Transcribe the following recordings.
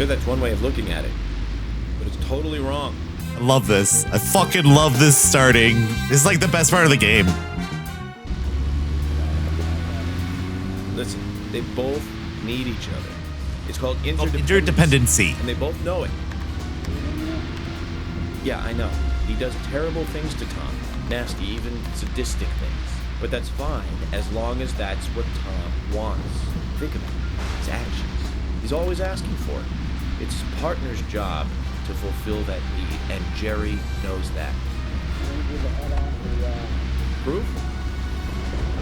Sure, that's one way of looking at it, but it's totally wrong. I love this. I fucking love this starting. It's like the best part of the game. Listen, they both need each other. It's called interdependency. And they both know it. Yeah, I know. He does terrible things to Tom. Nasty, even sadistic things. But that's fine, as long as that's what Tom wants. Think of it. His actions. He's always asking for it. It's his partner's job to fulfill that need, and Jerry knows that. Proof?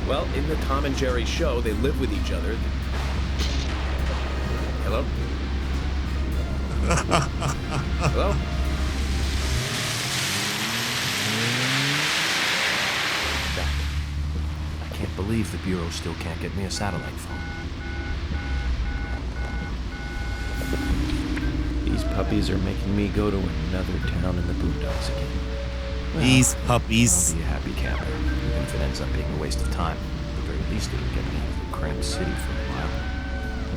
Well, in the Tom and Jerry show, they live with each other. Hello? Hello? I can't believe the Bureau still can't get me a satellite phone. These puppies are making me go to another town in the boondocks again. Well, These puppies. I'll be a happy camper, even if it ends up being a waste of time. At the very least, it'll get me out of the cramped city for a while.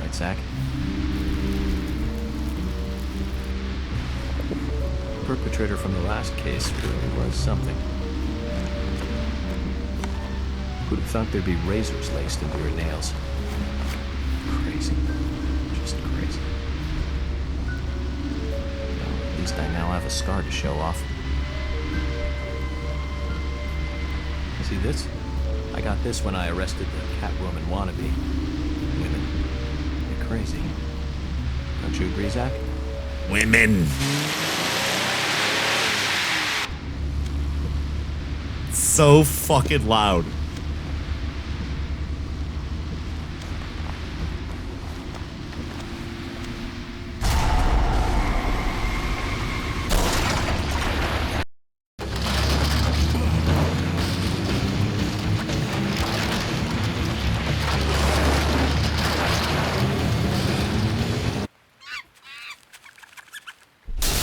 Right, Zach? The perpetrator from the last case really was something. Who'd have thought there'd be razors laced into your nails? Crazy. Just crazy. Well, at least I now have a scar to show off. You see this? I got this when I arrested the Catwoman wannabe. Women. They're crazy. Don't you agree, Zach? Women. So fucking loud.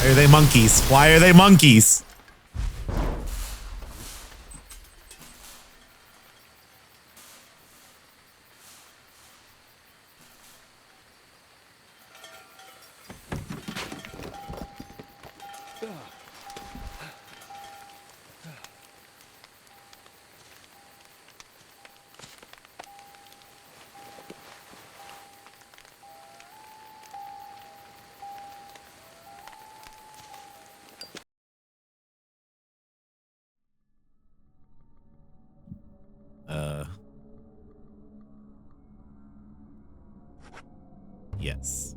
Why are they monkeys? Why are they monkeys? Yes.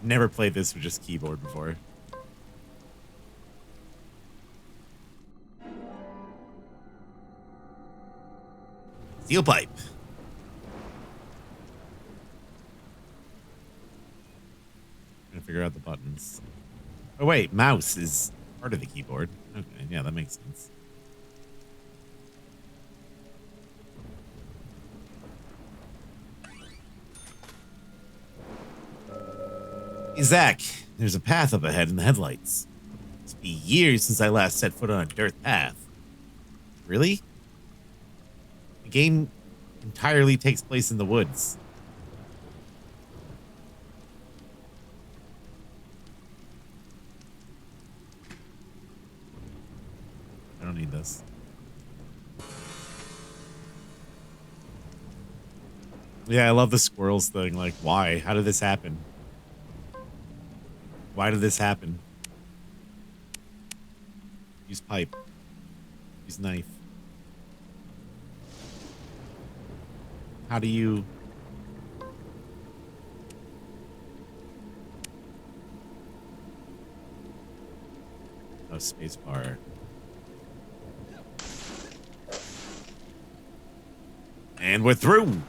Never played this with just keyboard before. Steel pipe. Trying to figure out the buttons. Oh wait, mouse is part of the keyboard. Okay, yeah, that makes sense. Hey, Zach, there's a path up ahead in the headlights. It's been years since I last set foot on a dirt path. Really? The game entirely takes place in the woods. I don't need this. Yeah, I love the squirrels thing. Like, why? How did this happen? Why did this happen? Use pipe. Use knife. How do you... Oh, space bar. And we're through.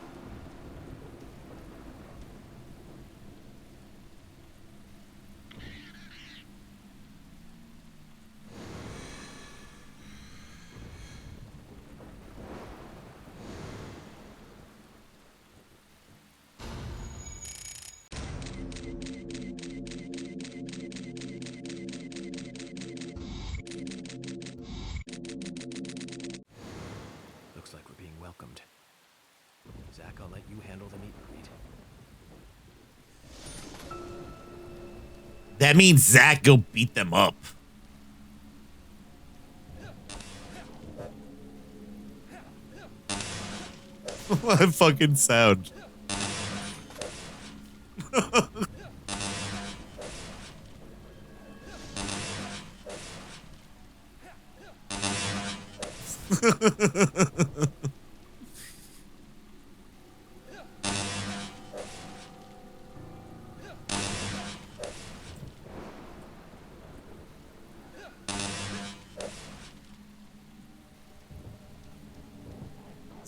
Zach. I'll let you handle the meet and greet. That means Zach go beat them up. What a fucking sound.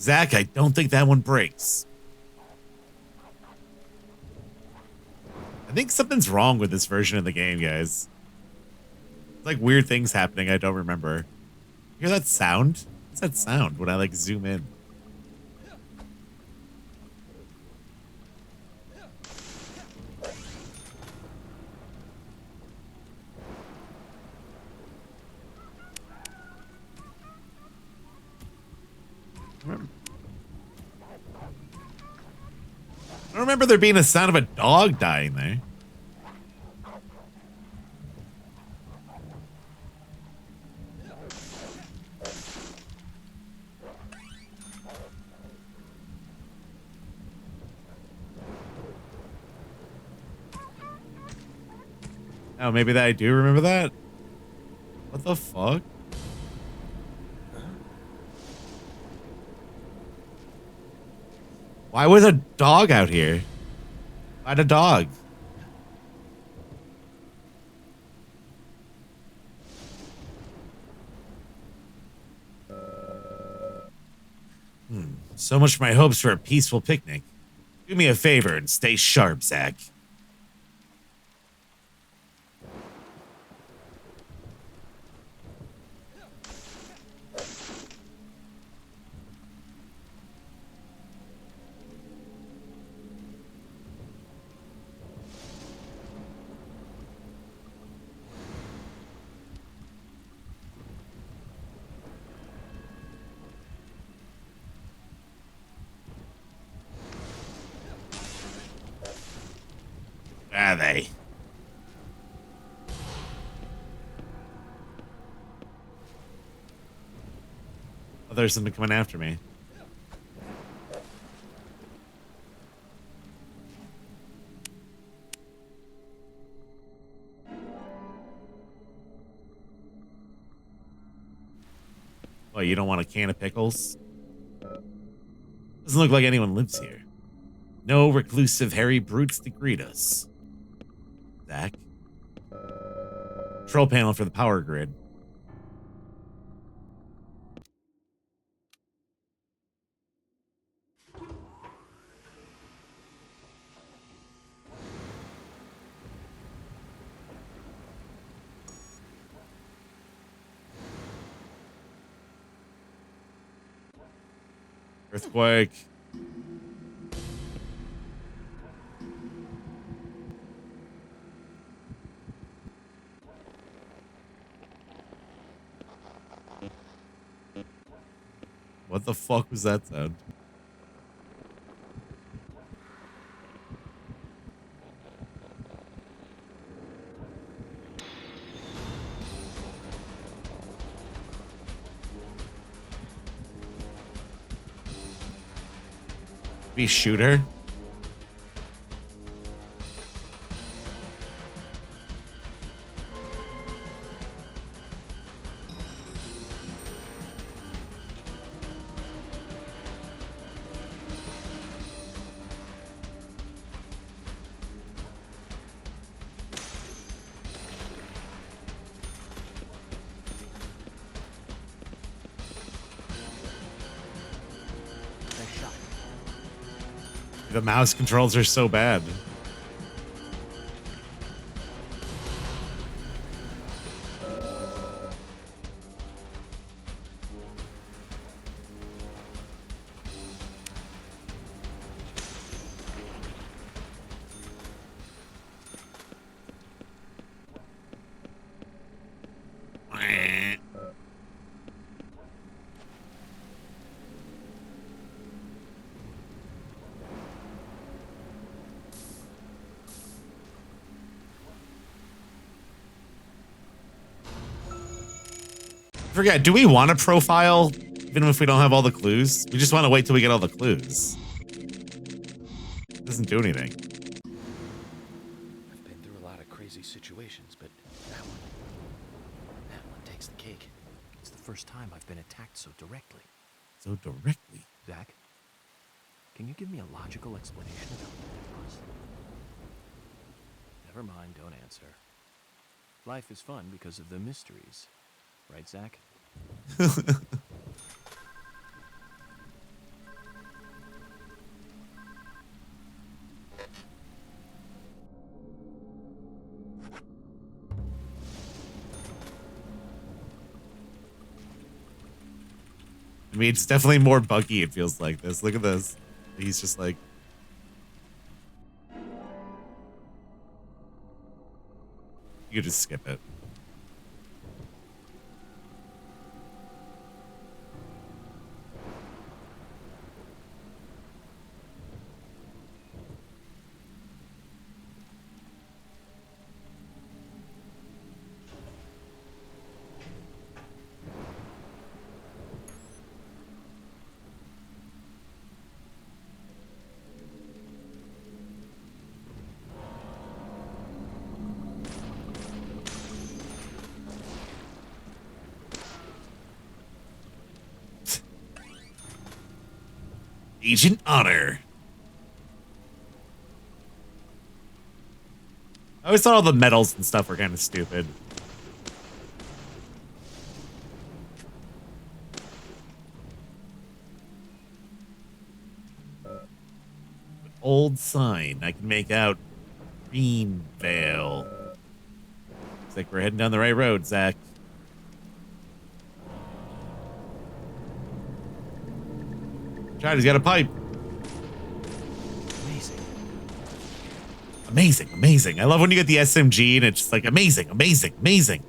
Zach, I don't think that one breaks. I think something's wrong with this version of the game, guys. It's like weird things happening I don't remember. You hear that sound? What's that sound when I like zoom in? I don't remember there being a sound of a dog dying there. Oh, maybe that I do remember that? What the fuck? Why was a dog out here? Why'd a dog? So much for my hopes for a peaceful picnic. Do me a favor and stay sharp, Zach. Are they? Oh, there's something coming after me. Oh, you don't want a can of pickles? Doesn't look like anyone lives here. No reclusive hairy brutes to greet us. Zach? Control panel for the power grid. Earthquake. What the fuck was that sound? We shoot her? The mouse controls are so bad. forget, do we want to profile even if we don't have all the clues? We just want to wait till we get all the clues. It doesn't do anything. I've been through a lot of crazy situations, but that one takes the cake. It's the first time I've been attacked so directly. So directly. Zach, can you give me a logical explanation about what that was? Never mind, don't answer. Life is fun because of the mysteries. Right, Zach? I mean, it's definitely more buggy, it feels like this. Look at this. He's just like... You could just skip it. Agent Honor. I always thought all the medals and stuff were kind of stupid. Old sign. I can make out Greenvale. Looks like we're heading down the right road, Zach. Johnny's got a pipe. Amazing. Amazing, amazing. I love when you get the SMG and it's just like amazing, amazing, amazing.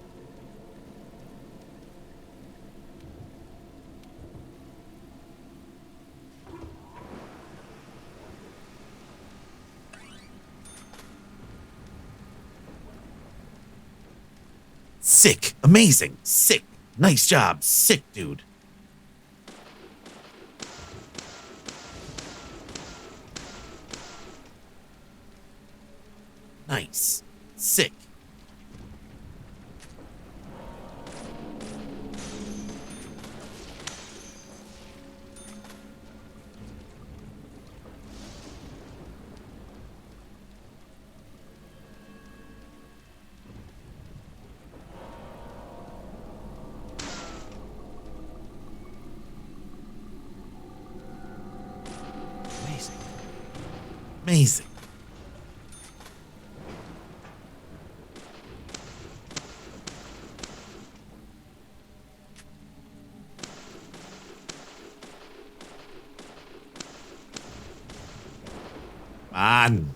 Sick, amazing, sick. Nice job, sick, dude. Nice. Sick. Amazing. Amazing. Man.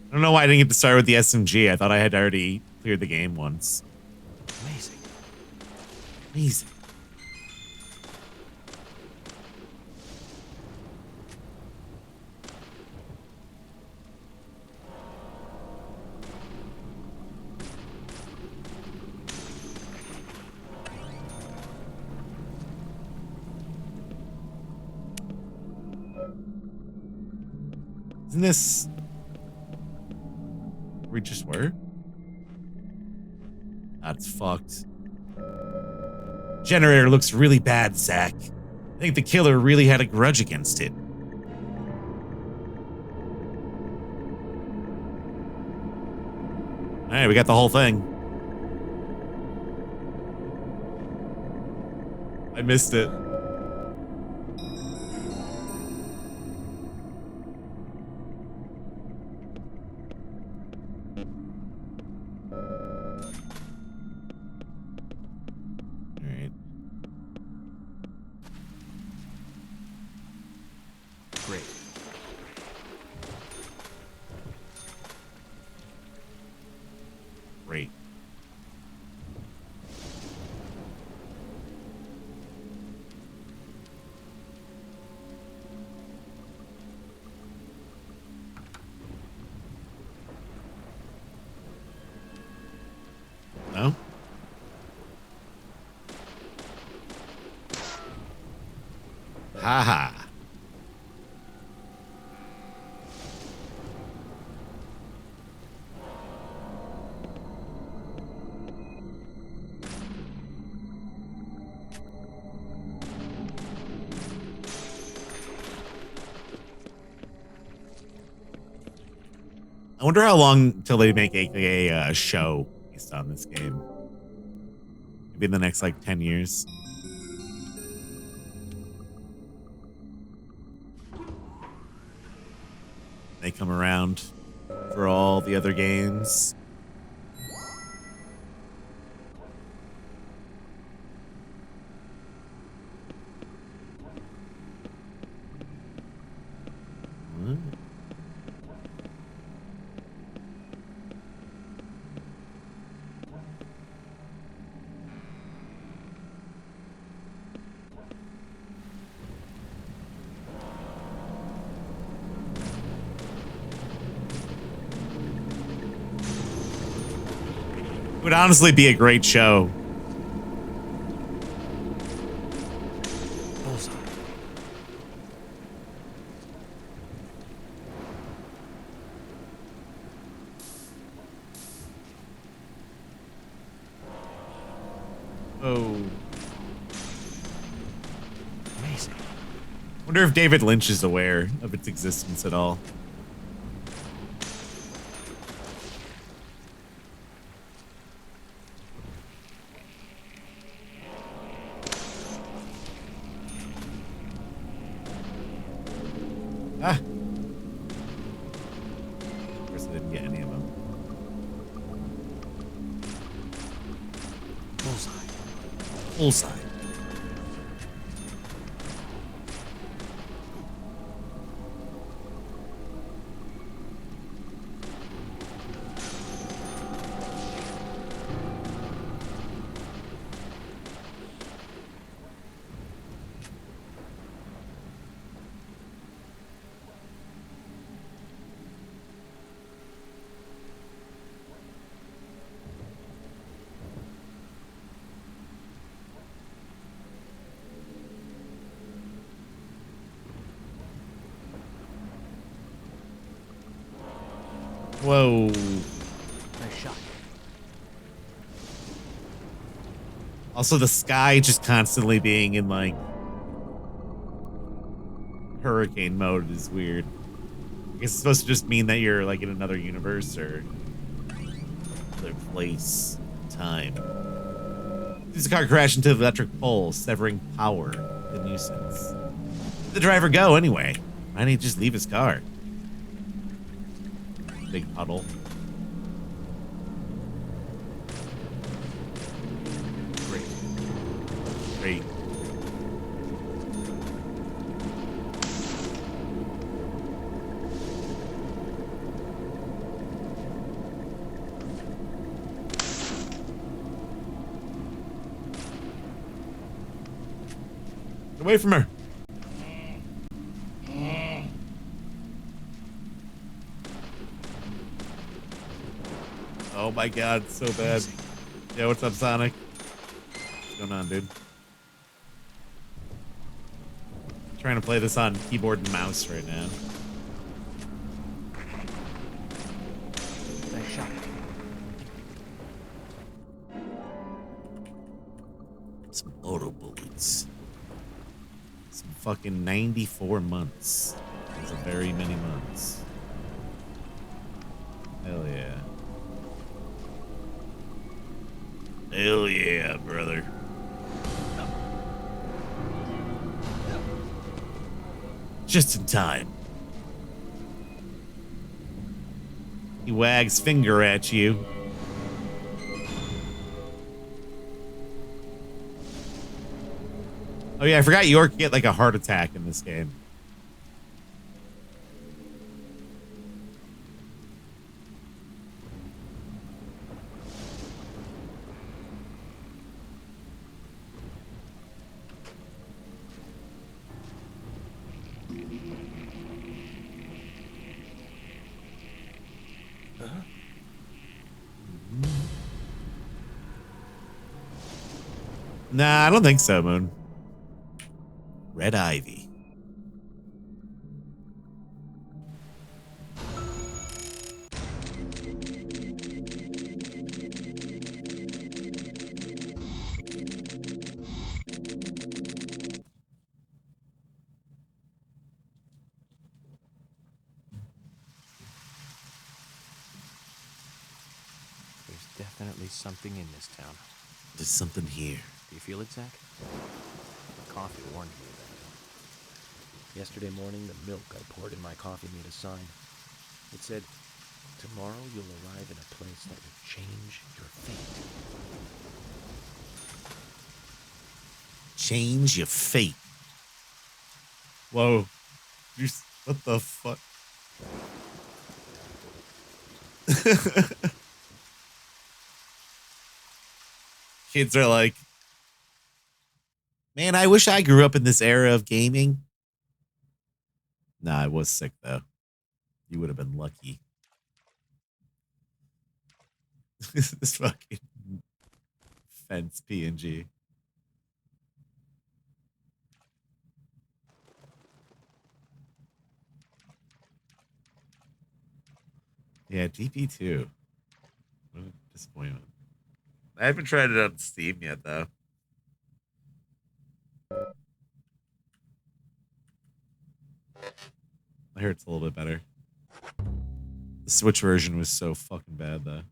I don't know why I didn't get to start with the SMG. I thought I had already cleared the game once. Amazing. Amazing. Isn't this where we just were? That's fucked. Generator looks really bad, Zach. I think the killer really had a grudge against it. Alright, we got the whole thing. I missed it. Alright. Great. Great. ha. I wonder how long till they make a show based on this game. Maybe in the next like 10 years. They come around for all the other games. What? It would honestly be a great show. Bullseye. Oh. Amazing. Wonder if David Lynch is aware of its existence at all. Ah. Of course, I didn't get any of them. Bullseye. Bullseye. Whoa. Nice shot. Also, the sky just constantly being in like hurricane mode is weird. I guess it's supposed to just mean that you're like in another universe or other place, time. This car crashed into the electric pole, severing power. The nuisance. Where'd the driver go anyway? Why didn't he just leave his car? Big puddle. Great. Great. Get away from her. Oh my god, so bad. Yeah, what's up, Sonic? What's going on, dude? I'm trying to play this on keyboard and mouse right now. Nice shot. Some auto bullets. Some fucking 94 months. Those are very many months. Hell yeah. Hell yeah, brother. Just in time. He wags finger at you. Oh yeah, I forgot York get like a heart attack in this game. Nah, I don't think so, Moon. Red Ivy. definitely something in this town. There's something here. Do you feel it, Zach? My coffee warned me of that. Yesterday morning, the milk I poured in my coffee made a sign. It said, "Tomorrow you'll arrive in a place that will change your fate." Change your fate. Whoa. What the fuck? Kids are like, man, I wish I grew up in this era of gaming. Nah, I was sick though. You would have been lucky. This fucking fence PNG. Yeah, DP2. What a disappointment. I haven't tried it on Steam yet, though. I heard it's a little bit better. The Switch version was so fucking bad, though.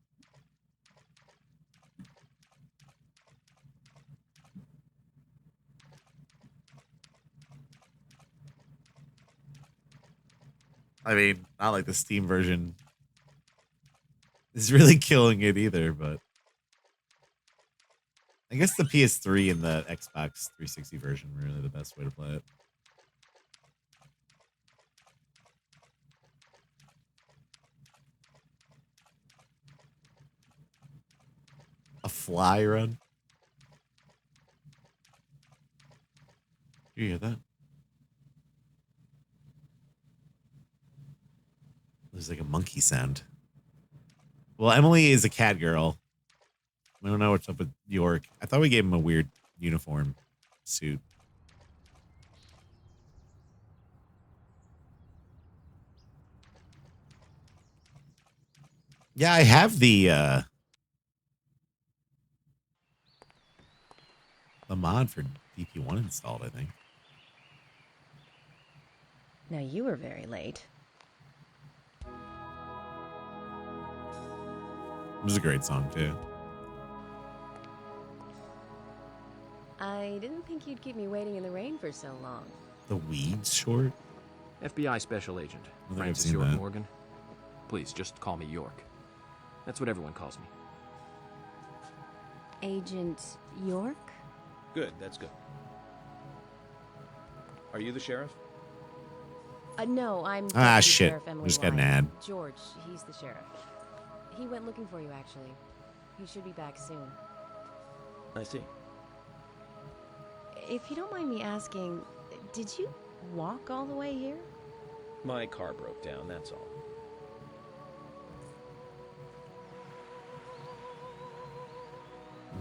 I mean, not like the Steam version is really killing it either, but I guess the PS3 and the Xbox 360 version were really the best way to play it. A fly run? You hear that? There's like a monkey sound. Well, Emily is a cat girl. I don't know what's up with York. I thought we gave him a weird uniform suit. Yeah, I have the mod for DP1 installed, I think. Now you were very late. It was a great song, too. I didn't think you'd keep me waiting in the rain for so long. The Weeds short? FBI Special Agent, I've Francis seen York that. Morgan. Please, just call me York. That's what everyone calls me. Agent York? Good, that's good. Are you the sheriff? No, I'm Ah, Deputy shit. Sheriff Emily We just got an Wyatt. ad. George, he's the sheriff. He went looking for you, actually. He should be back soon. I see. If you don't mind me asking, did you walk all the way here? My car broke down, that's all.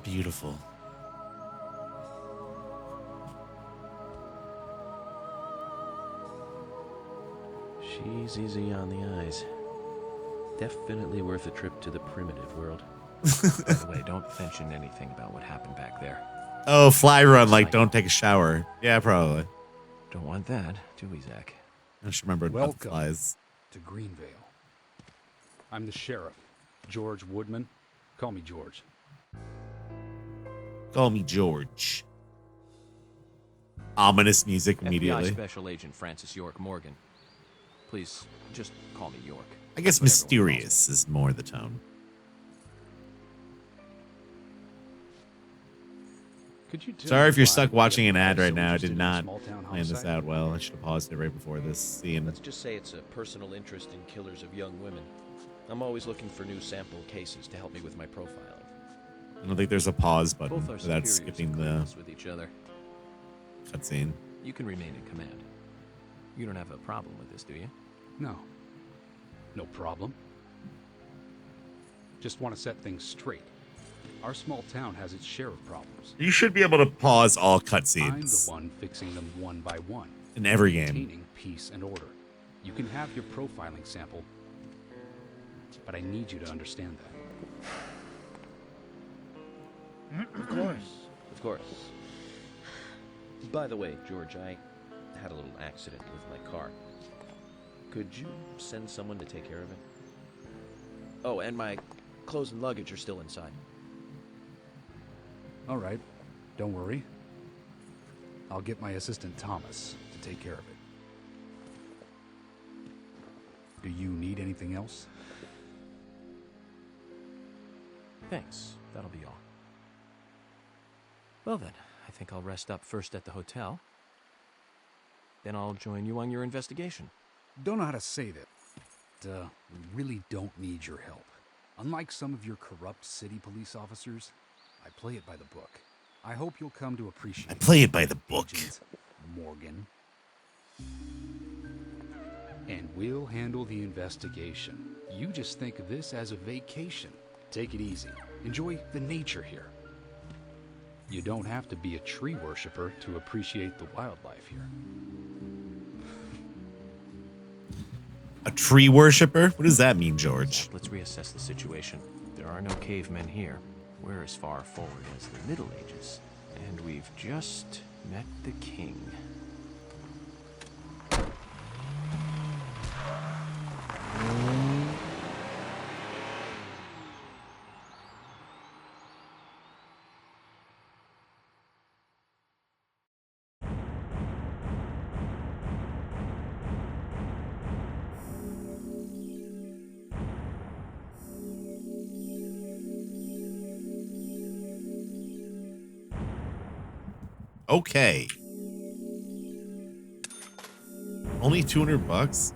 Beautiful. She's easy on the eyes. Definitely worth a trip to the primitive world. By the way, don't mention anything about what happened back there. Oh, fly run, like don't take a shower. Yeah, probably. Don't want that, do we, Zach? I just remembered about the Welcome flies. to Greenvale. I'm the sheriff, George Woodman. Call me George. Call me George. Ominous music immediately. FBI Special Agent Francis York Morgan. Please, just call me York. I guess That's what everyone calls mysterious is more the tone. Could you tell Sorry me if you're why stuck we watching an are ad right so now. I interested did in not small-town plan this homicide? out well. I should have paused it right before this scene. Let's just say it's a personal interest in killers of young women. I'm always looking for new sample cases to help me with my profiling. I don't think there's a pause button Both are without superiors skipping in the clearness with each other. cutscene. You can remain in command. You don't have a problem with this, do you? No. No problem. Just want to set things straight. Our small town has its share of problems. You should be able to pause all I'm the cutscenes one fixing them one by one. in every game. Maintaining peace and order. You can have your profiling sample, but I need you to understand that. Of course. Of course. By the way, George, I had a little accident with my car. Could you send someone to take care of it? Oh, and my clothes and luggage are still inside. All right. Don't worry. I'll get my assistant Thomas to take care of it. Do you need anything else? Thanks. That'll be all. Well then, I think I'll rest up first at the hotel. Then I'll join you on your investigation. Don't know how to say that. We really don't need your help. Unlike some of your corrupt city police officers, I play it by the book. I hope you'll come to appreciate I play it by the book. Agent Morgan. And we'll handle the investigation. You just think of this as a vacation. Take it easy. Enjoy the nature here. You don't have to be a tree worshiper to appreciate the wildlife here. A tree worshiper? What does that mean, George? Let's reassess the situation. There are no cavemen here. We're as far forward as the Middle Ages. And we've just met the king. Okay. Only $200?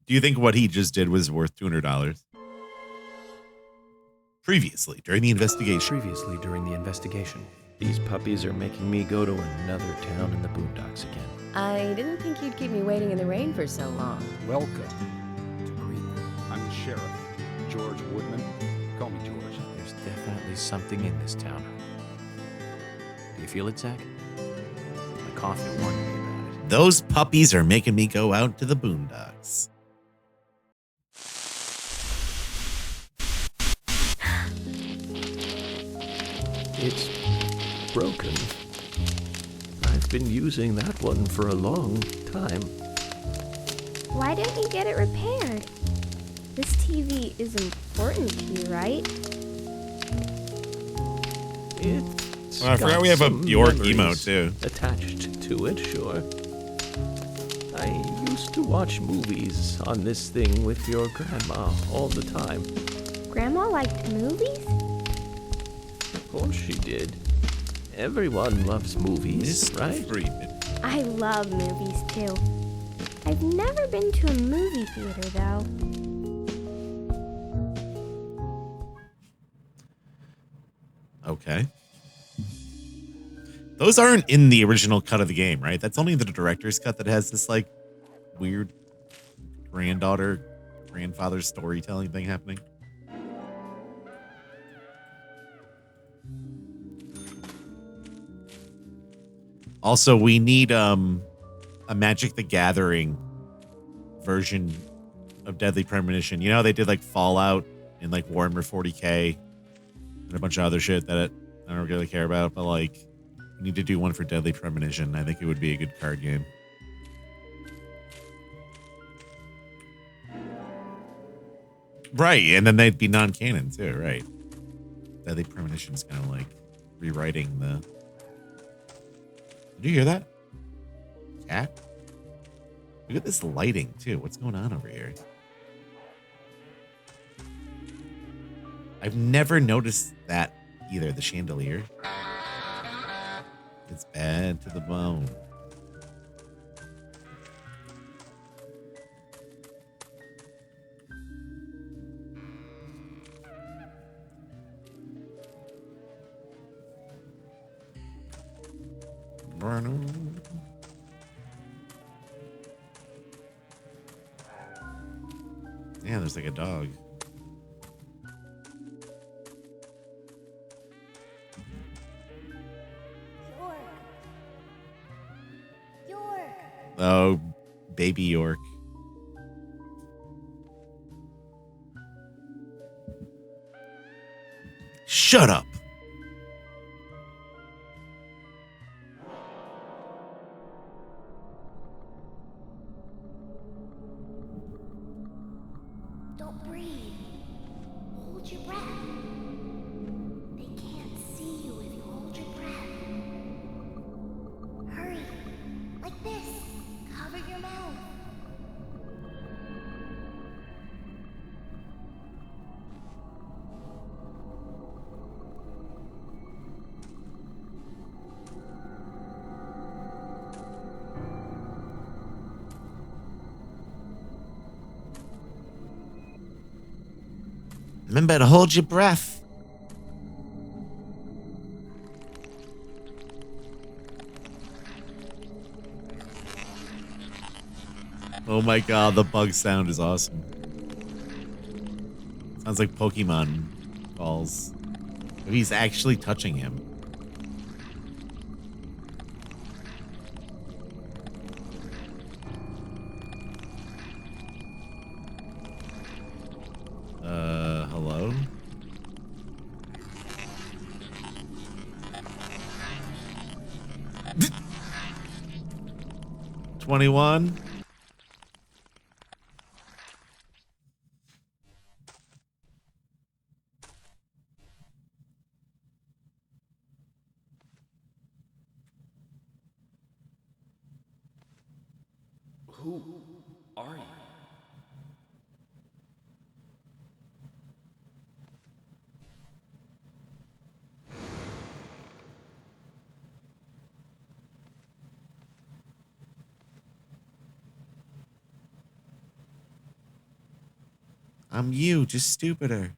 Do you think what he just did was worth $200? Previously, during the investigation. Previously, during the investigation. These puppies are making me go to another town in the boondocks again. I didn't think you'd keep me waiting in the rain for so long. Welcome to Greenwood. I'm the sheriff, George Woodman. Call me George. There's definitely something in this town. Do you feel it, Zach? My coffee warned me about it. Those puppies are making me go out to the boondocks. It's broken. I've been using that one for a long time. Why don't you get it repaired? This TV is important to you, right? It's Well, I forgot got we have a some Bjork memories emo, too. Attached to it, sure. I used to watch movies on this thing with your grandma all the time. Grandma liked movies? Of course she did. Everyone loves movies, Mr. right? Freeman. I love movies too. I've never been to a movie theater though. Okay. Those aren't in the original cut of the game, right? That's only the director's cut that has this, like, weird grandfather storytelling thing happening. Also, we need a Magic the Gathering version of Deadly Premonition. You know, they did like Fallout and like Warhammer 40K and a bunch of other shit that I don't really care about, but like we need to do one for Deadly Premonition. I think it would be a good card game. Right, and then they'd be non-canon too, right? Deadly Premonition's kind of like rewriting the... Did you hear that? Cat? Look at this lighting, too. What's going on over here? I've never noticed that either, the chandelier. It's bad to the bone. Yeah, there's like a dog. York. Oh, baby York. Shut up. Remember to hold your breath. Oh my god, the bug sound is awesome. Sounds like Pokemon calls. If he's actually touching him. Hello? $21. Who are you? I'm you, just stupider.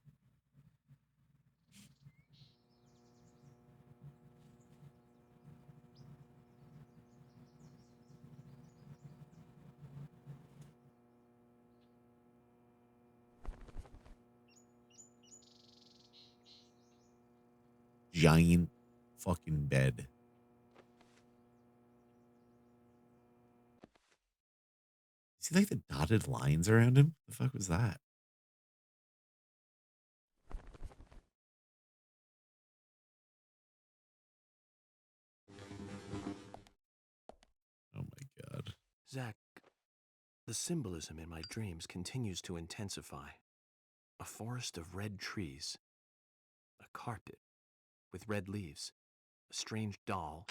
Giant fucking bed. See like the dotted lines around him? The fuck was that? Oh my god. Zach, the symbolism in my dreams continues to intensify. A forest of red trees, a carpet with red leaves, a strange doll,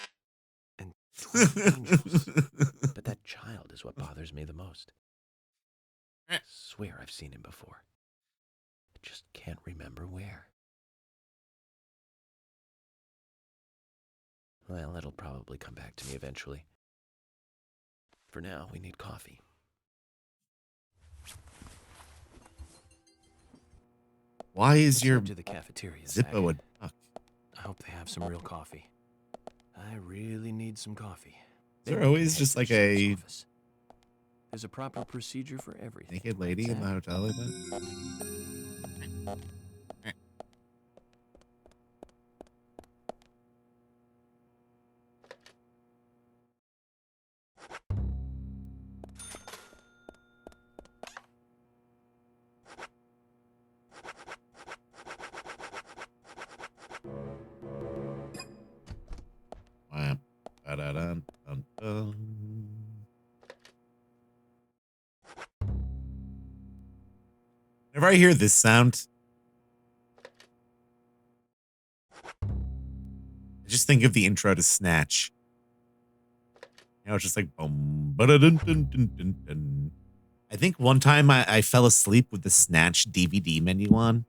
and 12 angels. But that child is what bothers me the most. I swear I've seen him before. I just can't remember where. Well, it'll probably come back to me eventually. For now, we need coffee. Why is your To the cafeteria, Zach. Zippo a duck? I hope they have some real coffee. I really need some coffee. Is there Maybe we always can just head like to the sheriff's a office. There's a proper procedure for everything. naked lady in the hotel like that? Wham. Ba-da-dun, dun, dun. Whenever I hear this sound, I just think of the intro to Snatch. You know, it's just like boom, ba-da-dun, dun, dun, dun, dun. I think one time I fell asleep with the Snatch DVD menu on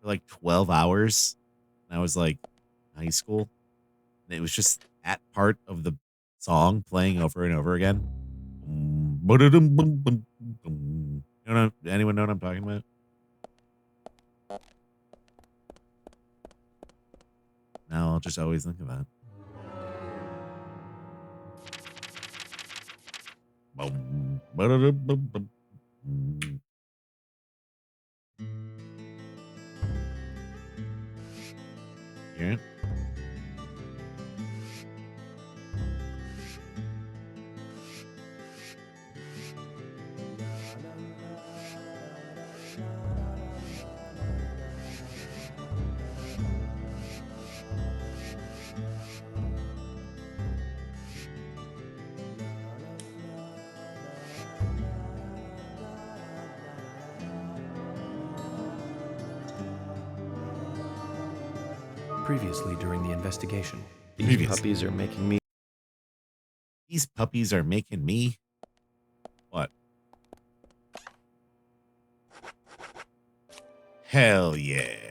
for like 12 hours. And I was like high school. And it was just that part of the song playing over and over again. Ba-da-dum, bum, bum, bum. Anyone know what I'm talking about? Now I'll just always think of that. Boom, ba-da-dum, bum, bum, bum. Yeah. Previously during the investigation. These puppies are making me. These puppies are making me. What? Hell yeah.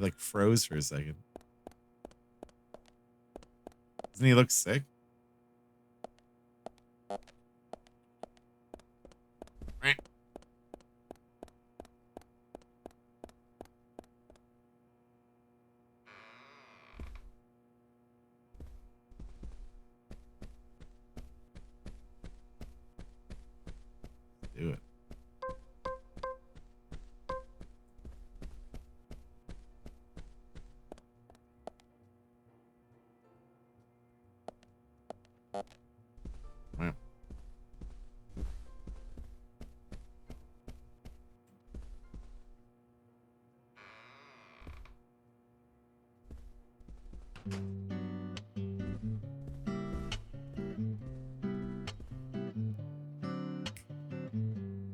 I like froze for a second. Doesn't he look sick? Do it. Wow.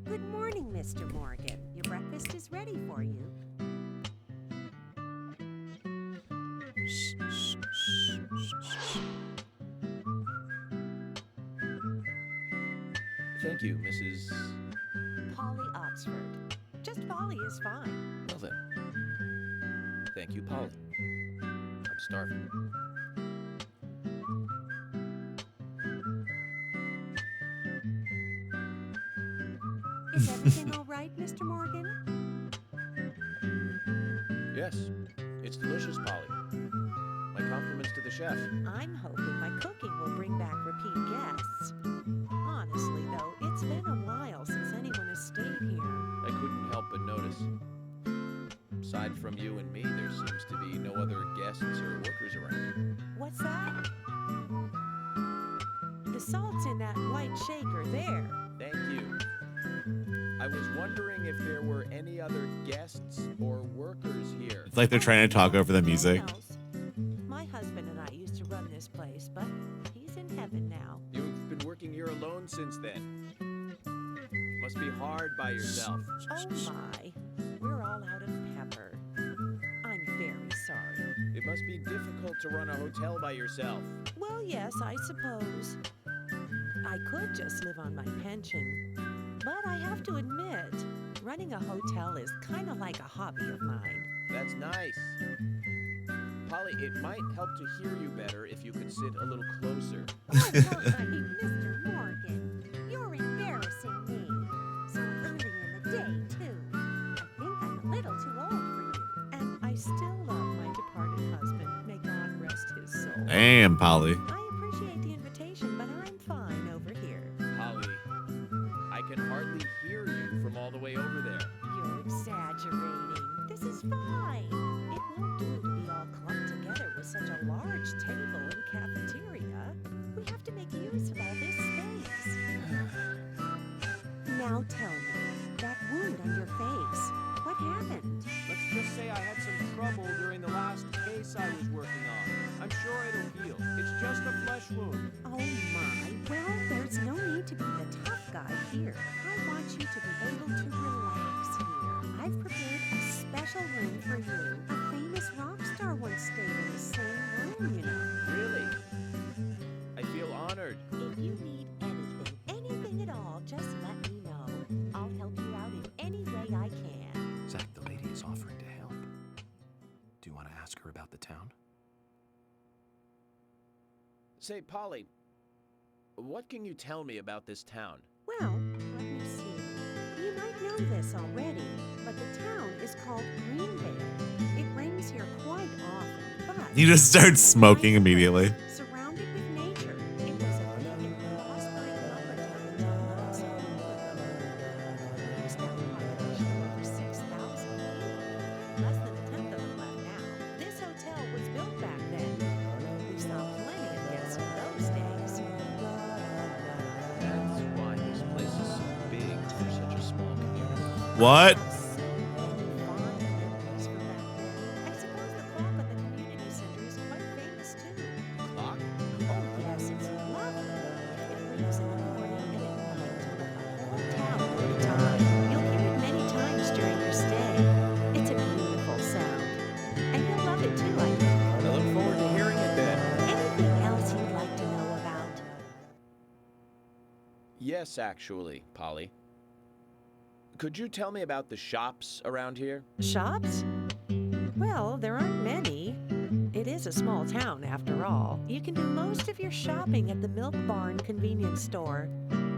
Good morning, Mr. Morgan. Your breakfast is ready for you. Thank you, Mrs. Polly Oxford. Just Polly is fine. Well then. Thank you, Polly. I'm starving. Is everything all right, Mr. Morgan? Yes, it's delicious, Polly. My compliments to the chef. I'm hoping my cooking will bring back repeat guests. Honestly, though, it's been a while since anyone has stayed here. I couldn't help but notice. Aside from you and me, there seems to be no other guests or workers around. What's that? The salt's in that white shaker there. Thank you. I was wondering if there were any other guests or workers here. It's like they're trying to talk over the music. No one else. My husband and I used to run this place, but he's in heaven now. You've been working here alone since then. Must be hard by yourself. Oh my, we're all out of pepper. I'm very sorry. It must be difficult to run a hotel by yourself. Well, yes, I suppose. I could just live on my pension. But I have to admit, running a hotel is kind of like a hobby of mine. That's nice. Polly, it might help to hear you better if you could sit a little closer. Oh, my, Mr. Morgan, you're embarrassing me. So early in the day, too. I think I'm a little too old for you. And I still love my departed husband. May God rest his soul. Damn, Polly. I appreciate the invitation, but I'm fine over here. Polly, I can hardly hear you from all the way over there. You're exaggerating. This is fine. It won't do to be all clumped together with such a large table and cafeteria. We have to make use of all this space. Now tell me, that wound on your face, what happened? Let's just say I had some trouble during the last case I was working on. I'm sure it'll heal. It's just a flesh wound. Oh my, well, there's no need to be the tough guy here. I want you to be able to relax here. I've prepared a special room for you. A famous rock star once stayed in the same room, you know. Really? I feel honored. If you need anything at all, just let me know. I'll help you out in any way I can. Zach, the lady is offering to help. Do you want to ask her about the town? Say, Polly, what can you tell me about this town? Well, let me see. You might know this already, but the town is called Greenvale. It rains here quite often, but... He just starts smoking immediately. Surrounded with nature, it was a big and prospering lumber town until not so long ago. There's now a population of over 6,000 people. Less than a tenth of them left now. This hotel was built back then. We saw plenty of guests in those days. That's why this place is so big for such a small community. What? So many fond memories from back then. I suppose the clock at the community center is quite famous too. Clock? Oh yes, it's lovely. It rings in the morning and at night to let the whole town know the time. You'll hear it many times during your stay. It's a beautiful sound. And you'll love it too, I think. I look forward to hearing it then. Anything else you'd like to know about? Yes, actually, Polly. Could you tell me about the shops around here? Shops? Well, Well, there aren't many. It is a small town, after all. You can do most of your shopping at the Milk Barn convenience store.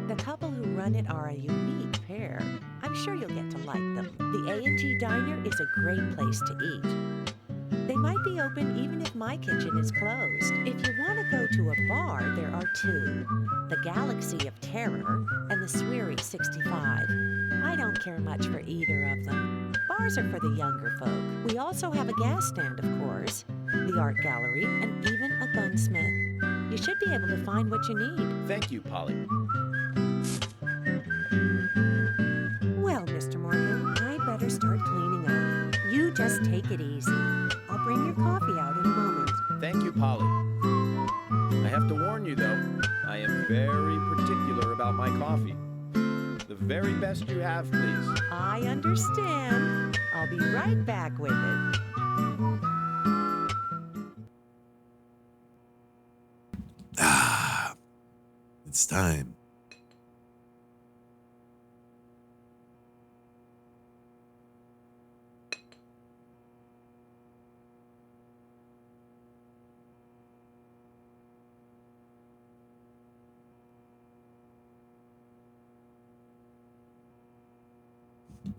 The couple who run it are a unique pair. I'm sure you'll get to like them. The A&G Diner is a great place to eat. They might be open even if my kitchen is closed. If you want to go to a bar, there are two. The Galaxy of Terror and the Sweary 65. I don't care much for either of them. Bars are for the younger folk. We also have a gas stand, of course, the art gallery, and even a gunsmith. You should be able to find what you need. Thank you, Polly. Well, Mr. Morgan, I better start cleaning up. You just take it easy. I'll bring your coffee out in a moment. Thank you, Polly. I have to warn you, though, I am very particular about my coffee. The very best you have, please. I understand. I'll be right back with it. Ah, it's time.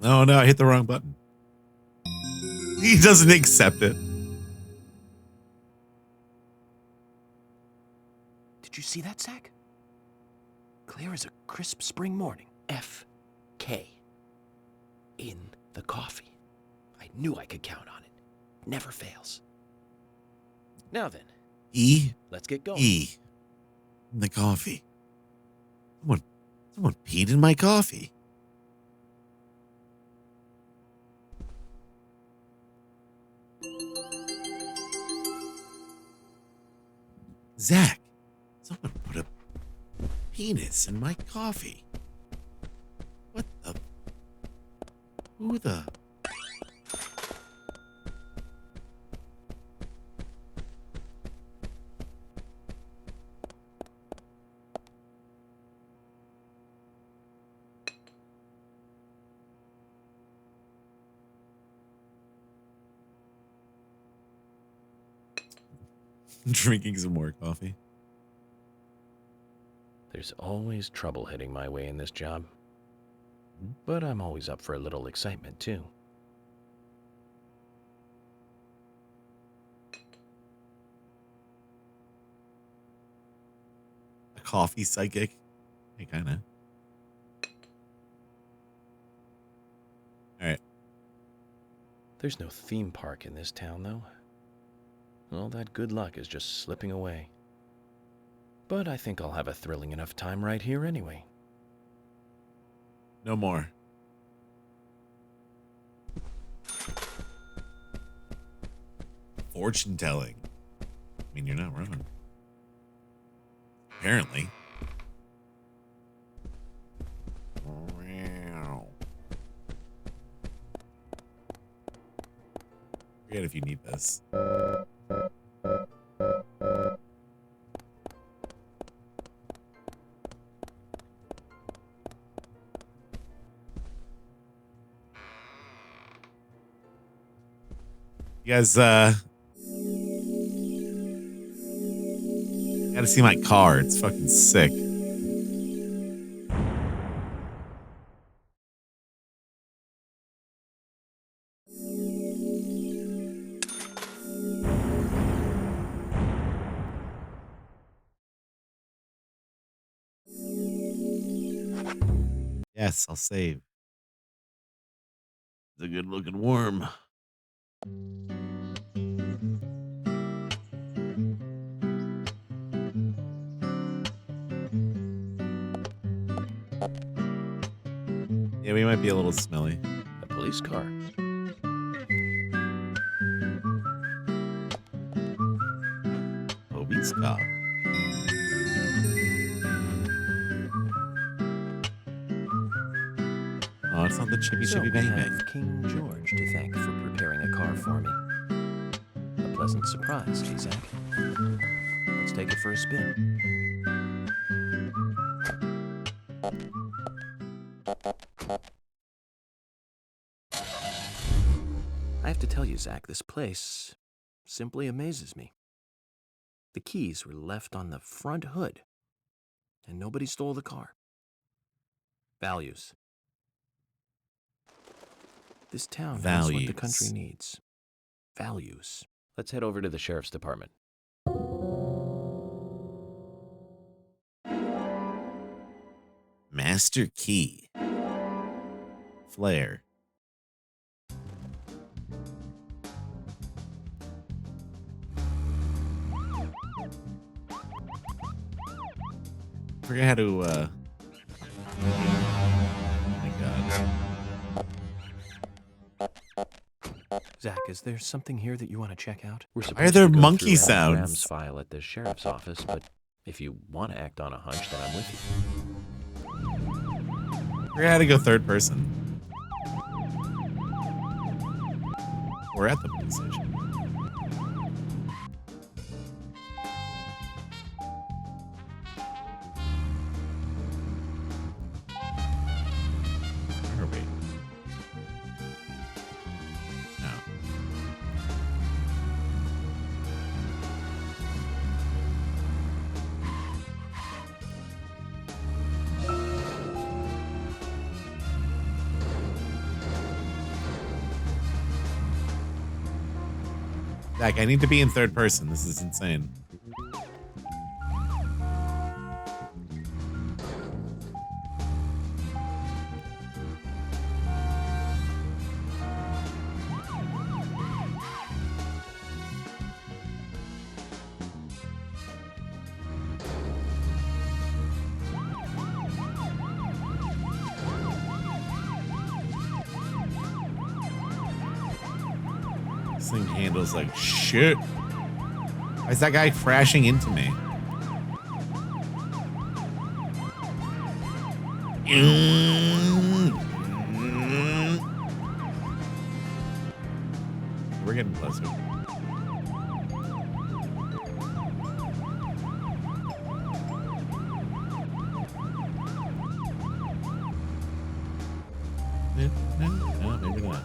Oh no, I hit the wrong button. He doesn't accept it. Did you see that, Zach? Clear as a crisp spring morning. F.K. in the coffee. I knew I could count on it. Never fails. Now then, E. let's get going. E. In the coffee. Someone peed in my coffee. Zach, someone put a penis in my coffee. What the? Who the? Drinking some more coffee. There's always trouble heading my way in this job. But I'm always up for a little excitement, too. A coffee psychic. Hey, kind of. All right. There's no theme park in this town, though. All that good luck is just slipping away. But I think I'll have a thrilling enough time right here anyway. No more. Fortune telling. I mean, you're not wrong. Apparently. Forget if you need this. You guys, gotta see my car. It's fucking sick. Yes, I'll save. It's a good looking worm. Yeah, we might be a little smelly. A police car. Police car. Oh, it's not the chippy So chippy we bang bang. have King George to thank for preparing a car for me. A pleasant surprise, eh, Zach? Let's take it for a spin. have to tell you, Zach, this place simply amazes me. The keys were left on the front hood, and nobody stole the car. Values. This town has what the country Values. needs. Values. Let's head over to the sheriff's department. Master key. Flare. Forget how to, oh my god. Zach, is there something here that you want to check out? We're Why are supposed there to go monkey through Al Graham's sounds? file at the sheriff's office, but if you want to act on a hunch, then I'm with you. Forget how to go third person. We're at the police station. Where are we? No. Zach, I need to be in third person. This is insane. This thing handles like shit. Why is that guy crashing into me? We're getting closer. No, maybe not.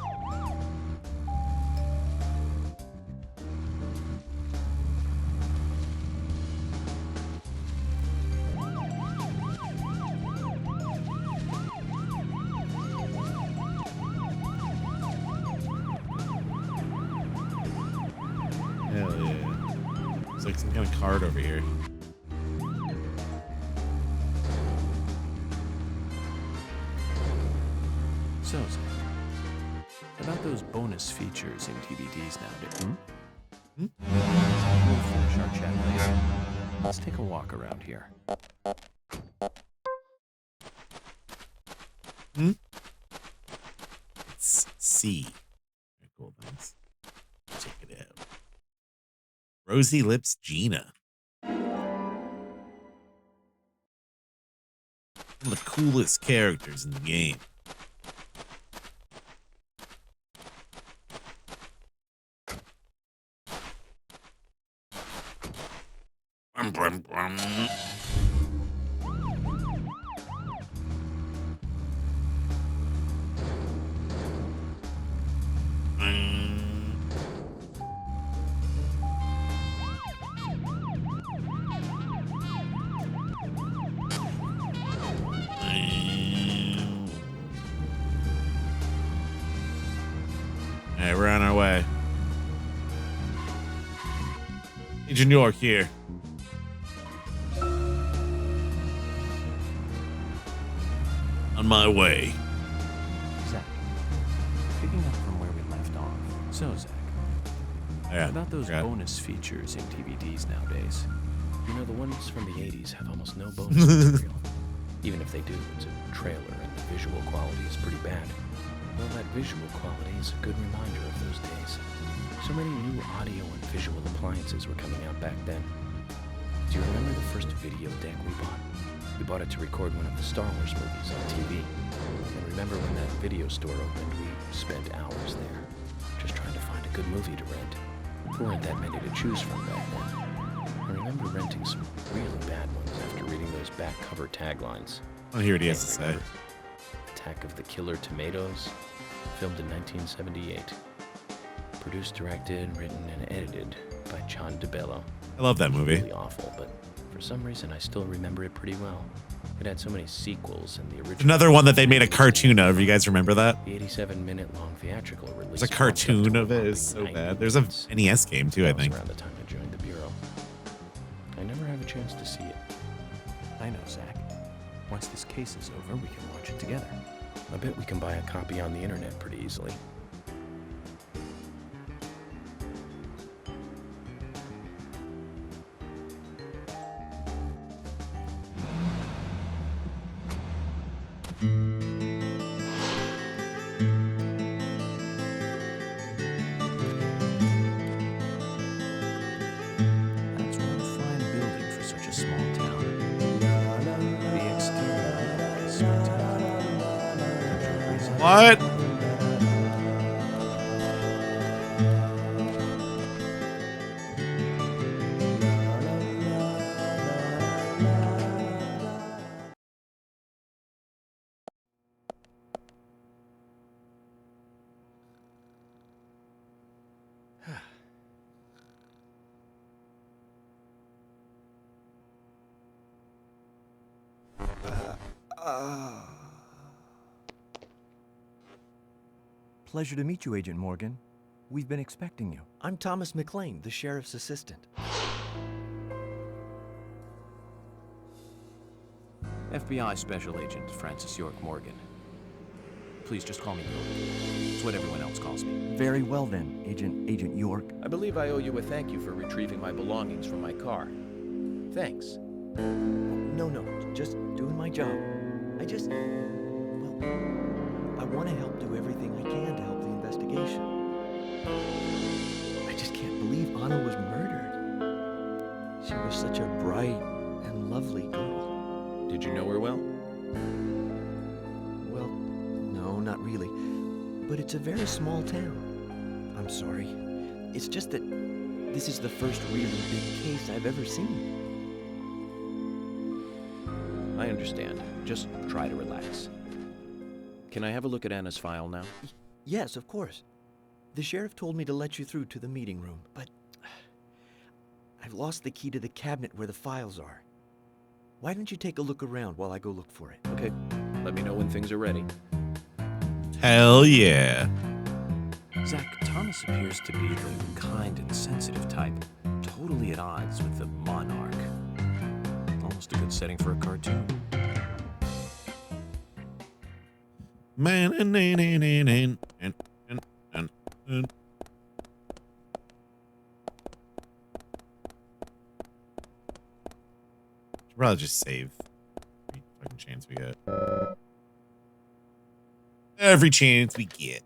Hell yeah. There's like some kind of card over here. So, Zach, about those bonus features in DVDs nowadays. We'll finish our chat later. Let's take a walk around here. It's C. Very cool things. Check it out. Rosy Lips Gina. One of the coolest characters in the game. Brum, brum, brum. All right, we're on our way. Agent York here. On my way. Zach, picking up from where we left off. So, Zach, Yeah, about those forgot. bonus features in DVDs nowadays. You know, the ones from the 80s have almost no bonus material. Even if they do, it's a trailer and the visual quality is pretty bad. Well, that visual quality is a good reminder of those days. So many new audio and visual appliances were coming out back then. Do you remember the first video deck we bought? We bought it to record one of the Star Wars movies on TV. And remember when that video store opened, we spent hours there, just trying to find a good movie to rent. There weren't that many to choose from back then. I remember renting some really bad ones after reading those back cover taglines. I want to hear what he has to say. Remember Attack of the Killer Tomatoes, filmed in 1978. Produced, directed, written, and edited by John DeBello. I love that movie. Really awful, but for some reason I still remember it pretty well. It had so many sequels, and the original... Another one that they made a cartoon of. You guys remember that? The 87-minute-long theatrical release... There's a cartoon of it. It's so bad. There's a NES game, too, I think. Around the time I joined the Bureau. I never have a chance to see it. I know, Zach. Once this case is over, we can watch it together. I bet we can buy a copy on the internet pretty easily. That's one fine building for such a small town. The exterior is spectacular. Don't you agree, Zach? What? Pleasure to meet you, Agent Morgan. We've been expecting you. I'm Thomas McLean, the sheriff's assistant. FBI Special Agent Francis York Morgan. Please just call me York. It's what everyone else calls me. Very well then, Agent York. I believe I owe you a thank you for retrieving my belongings from my car. Thanks. No, just doing my job. I want to help do everything I can to help the investigation. I just can't believe Anna was murdered. She was such a bright and lovely girl. Did you know her well? Well, no, not really. But it's a very small town. I'm sorry. It's just that this is the first really big case I've ever seen. I understand. Just try to relax. Can I have a look at Anna's file now? Yes, of course. The sheriff told me to let you through to the meeting room, but I've lost the key to the cabinet where the files are. Why don't you take a look around while I go look for it? Okay. Let me know when things are ready. Hell yeah. Zach, Thomas appears to be the kind and sensitive type, totally at odds with the monarch. Almost a good setting for a cartoon. Man, and should probably just save every fucking chance we get. Every chance we get.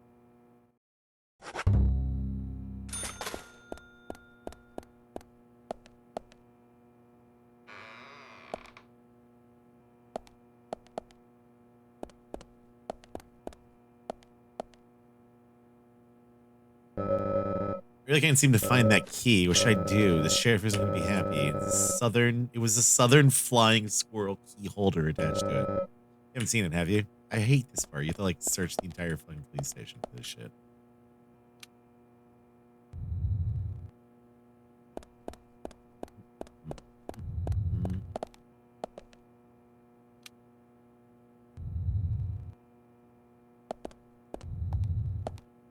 I really can't seem to find that key. What should I do? The sheriff isn't going to be happy. It was a southern flying squirrel key holder attached to it. You haven't seen it, have you? I hate this part. You have to like search the entire fucking police station for this shit.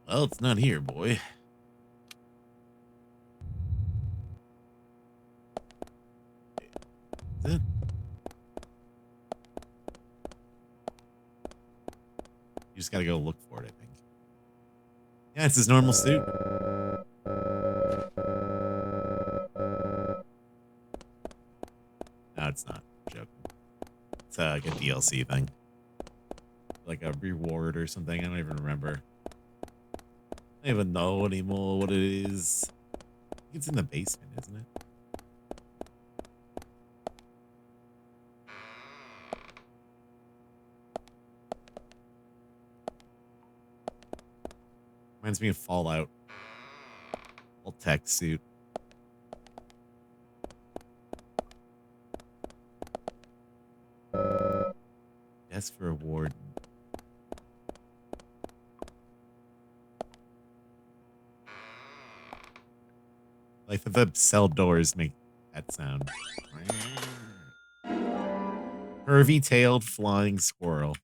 Well, it's not here, boy. Is it? You just gotta go look for it, I think. Yeah, it's his normal suit. No, it's not. I'm joking. It's like a DLC thing. Like a reward or something. I don't even remember. I don't even know anymore what it is. I think it's in the basement, isn't it? Reminds me of Fallout. Full tech suit. Desk for a warden. Like the cell doors make that sound. Curvy-tailed flying squirrel.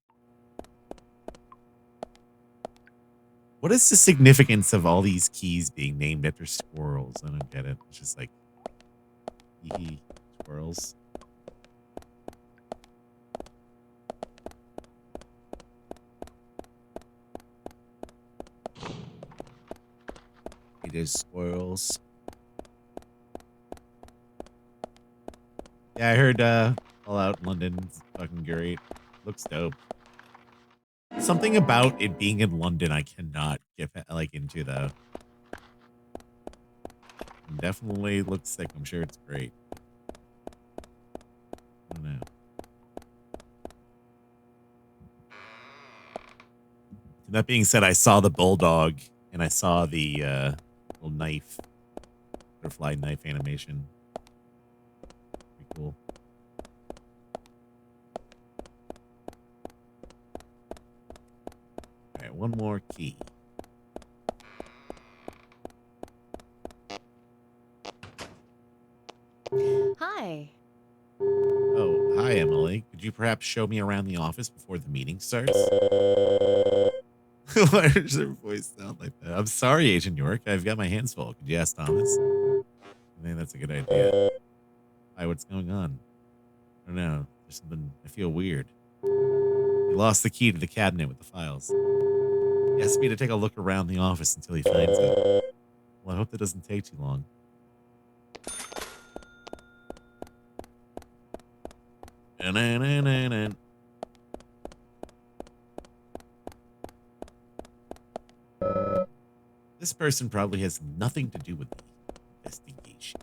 What is the significance of all these keys being named after squirrels? I don't get it. It's just like, squirrels. It is squirrels. Yeah, I heard All Out London's fucking great. Looks dope. Something about it being in London I cannot get like into though. Definitely looks sick. I'm sure it's great. I don't know. That being said, I saw the bulldog and I saw the little knife, butterfly knife animation. Pretty cool. All right, one more key. Hi. Oh, hi, Emily. Could you perhaps show me around the office before the meeting starts? Why does her voice sound like that? I'm sorry, Agent York. I've got my hands full. Could you ask Thomas? I think that's a good idea. Hi, what's going on? I don't know. There's something. I feel weird. He lost the key to the cabinet with the files. He asked me to take a look around the office until he finds it. Well, I hope that doesn't take too long. This person probably has nothing to do with the investigation.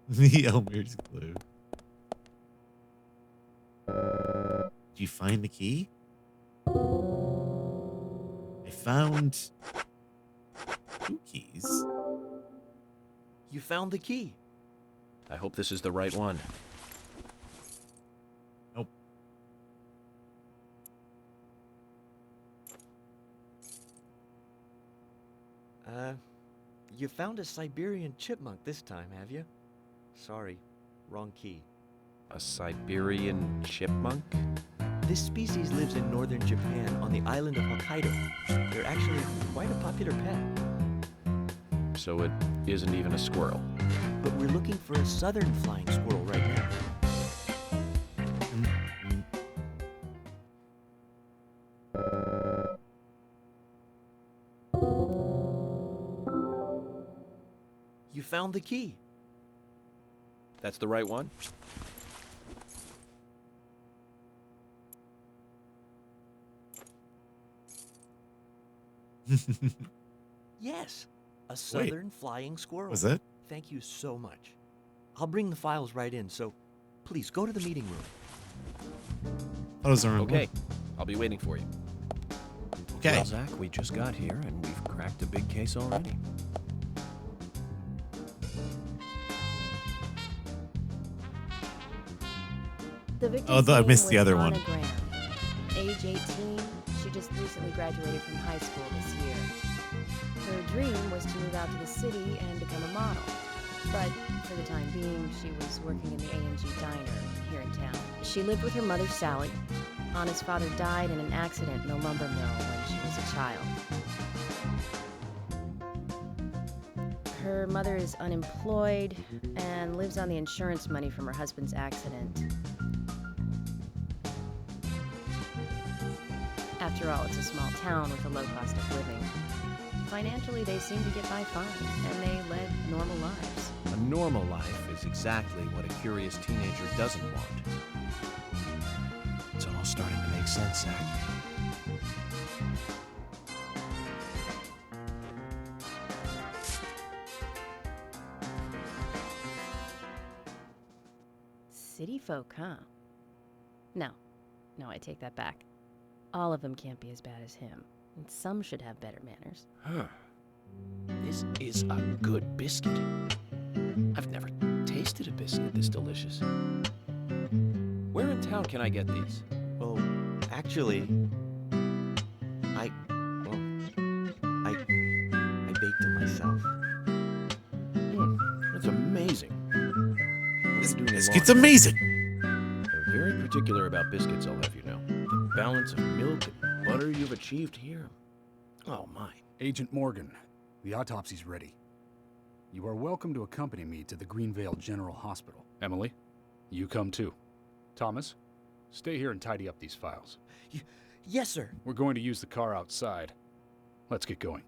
The Elmer's glue. Did you find the key? I found 2 keys. You found the key. I hope this is the right one. Nope. You found a Siberian chipmunk this time, have you? Sorry, wrong key. A Siberian chipmunk? This species lives in northern Japan on the island of Hokkaido. They're actually quite a popular pet. So it isn't even a squirrel. But we're looking for a southern flying squirrel right now. You found the key. That's the right one? Yes, a southern flying squirrel. Was it? Thank you so much. I'll bring the files right in, so please go to the meeting room. Those are Okay, I'll be waiting for you. Okay. Well, Zach, we just got here and we've cracked a big case already. The victim's I name missed the was other Anna one. Graham. Age 18, she just recently graduated from high school this year. Her dream was to move out to the city and become a model. But for the time being, she was working in the A&G diner here in town. She lived with her mother, Sally. Anna's father died in an accident in a lumber mill when she was a child. Her mother is unemployed and lives on the insurance money from her husband's accident. After all, it's a small town with a low cost of living. Financially, they seem to get by fine, and they led normal lives. A normal life is exactly what a curious teenager doesn't want. It's all starting to make sense, Zach. City folk, huh? No, I take that back. All of them can't be as bad as him, and some should have better manners. Huh. This is a good biscuit. I've never tasted tasted a biscuit this delicious. Where in town can I get these? Well, actually, I baked them myself. That's amazing. What are This you doing in biscuit's laundry? amazing. I'm very particular about biscuits, I'll have you know. The balance of milk and butter you've achieved here. Oh my. Agent Morgan, the autopsy's ready. You are welcome to accompany me to the Greenvale General Hospital. Emily, you come too. Thomas, stay here and tidy up these files. Yes, sir. We're going to use the car outside. Let's get going.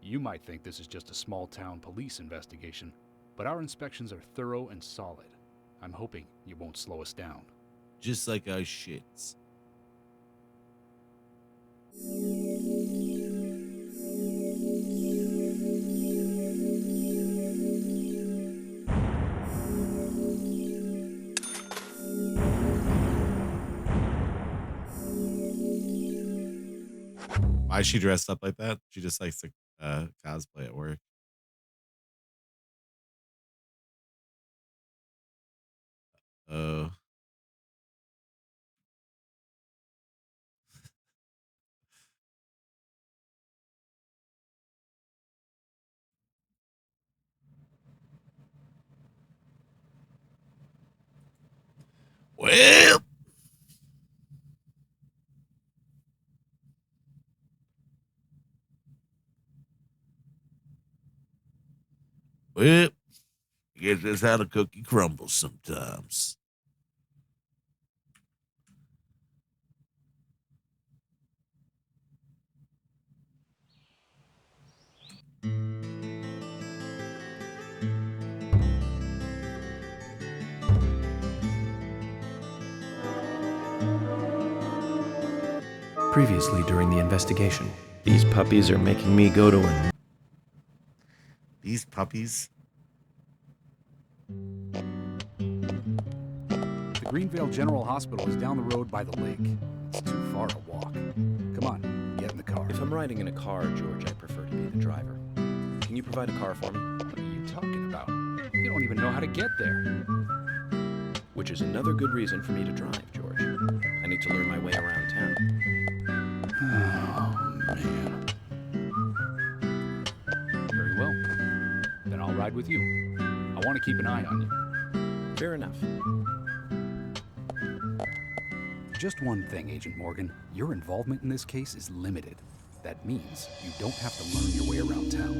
You might think this is just a small-town police investigation, but our inspections are thorough and solid. I'm hoping you won't slow us down. Just like our shits. Why is she dressed up like that? She just likes to cosplay at work. Oh. Well, I guess that's how the cookie crumbles sometimes. Previously during the investigation, These puppies are making me go to a... These puppies. The Greenvale General Hospital is down the road by the lake. It's too far to walk. Come on, get in the car. If I'm riding in a car, George, I prefer to be the driver. Can you provide a car for me? What are you talking about? You don't even know how to get there. Which is another good reason for me to drive, George. I need to learn my way around town. Oh, man. Very well. Then I'll ride with you. I want to keep an eye on you. Fair enough. Just one thing, Agent Morgan. Your involvement in this case is limited. That means you don't have to learn your way around town.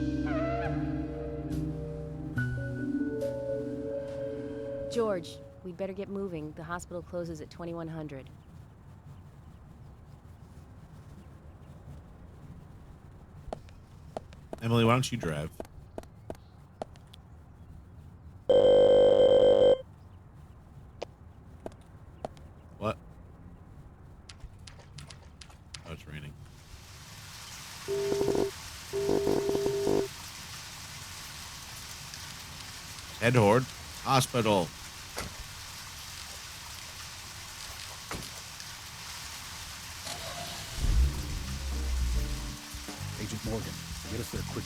George, we'd better get moving. The hospital closes at 2100. Emily, why don't you drive? What? Oh, it's raining. Head toward hospital. Agent Morgan, get us there quickly,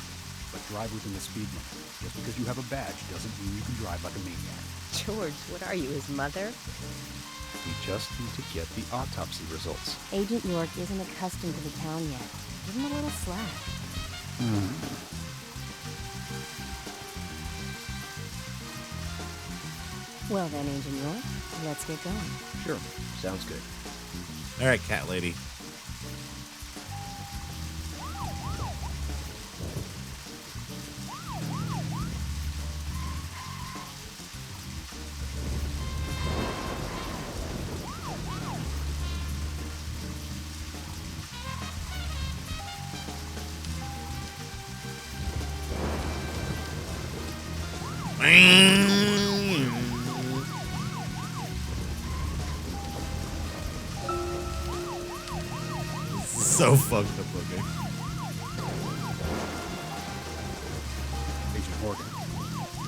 but drive within the speed limit. Just because you have a badge doesn't mean you can drive like a maniac. George, what are you, his mother? We just need to get the autopsy results. Agent York isn't accustomed to the town yet. Give him a little slack. Well then, Agent York, let's get going. Sure, sounds good. All right, cat lady. So fucked up looking. Agent Morgan,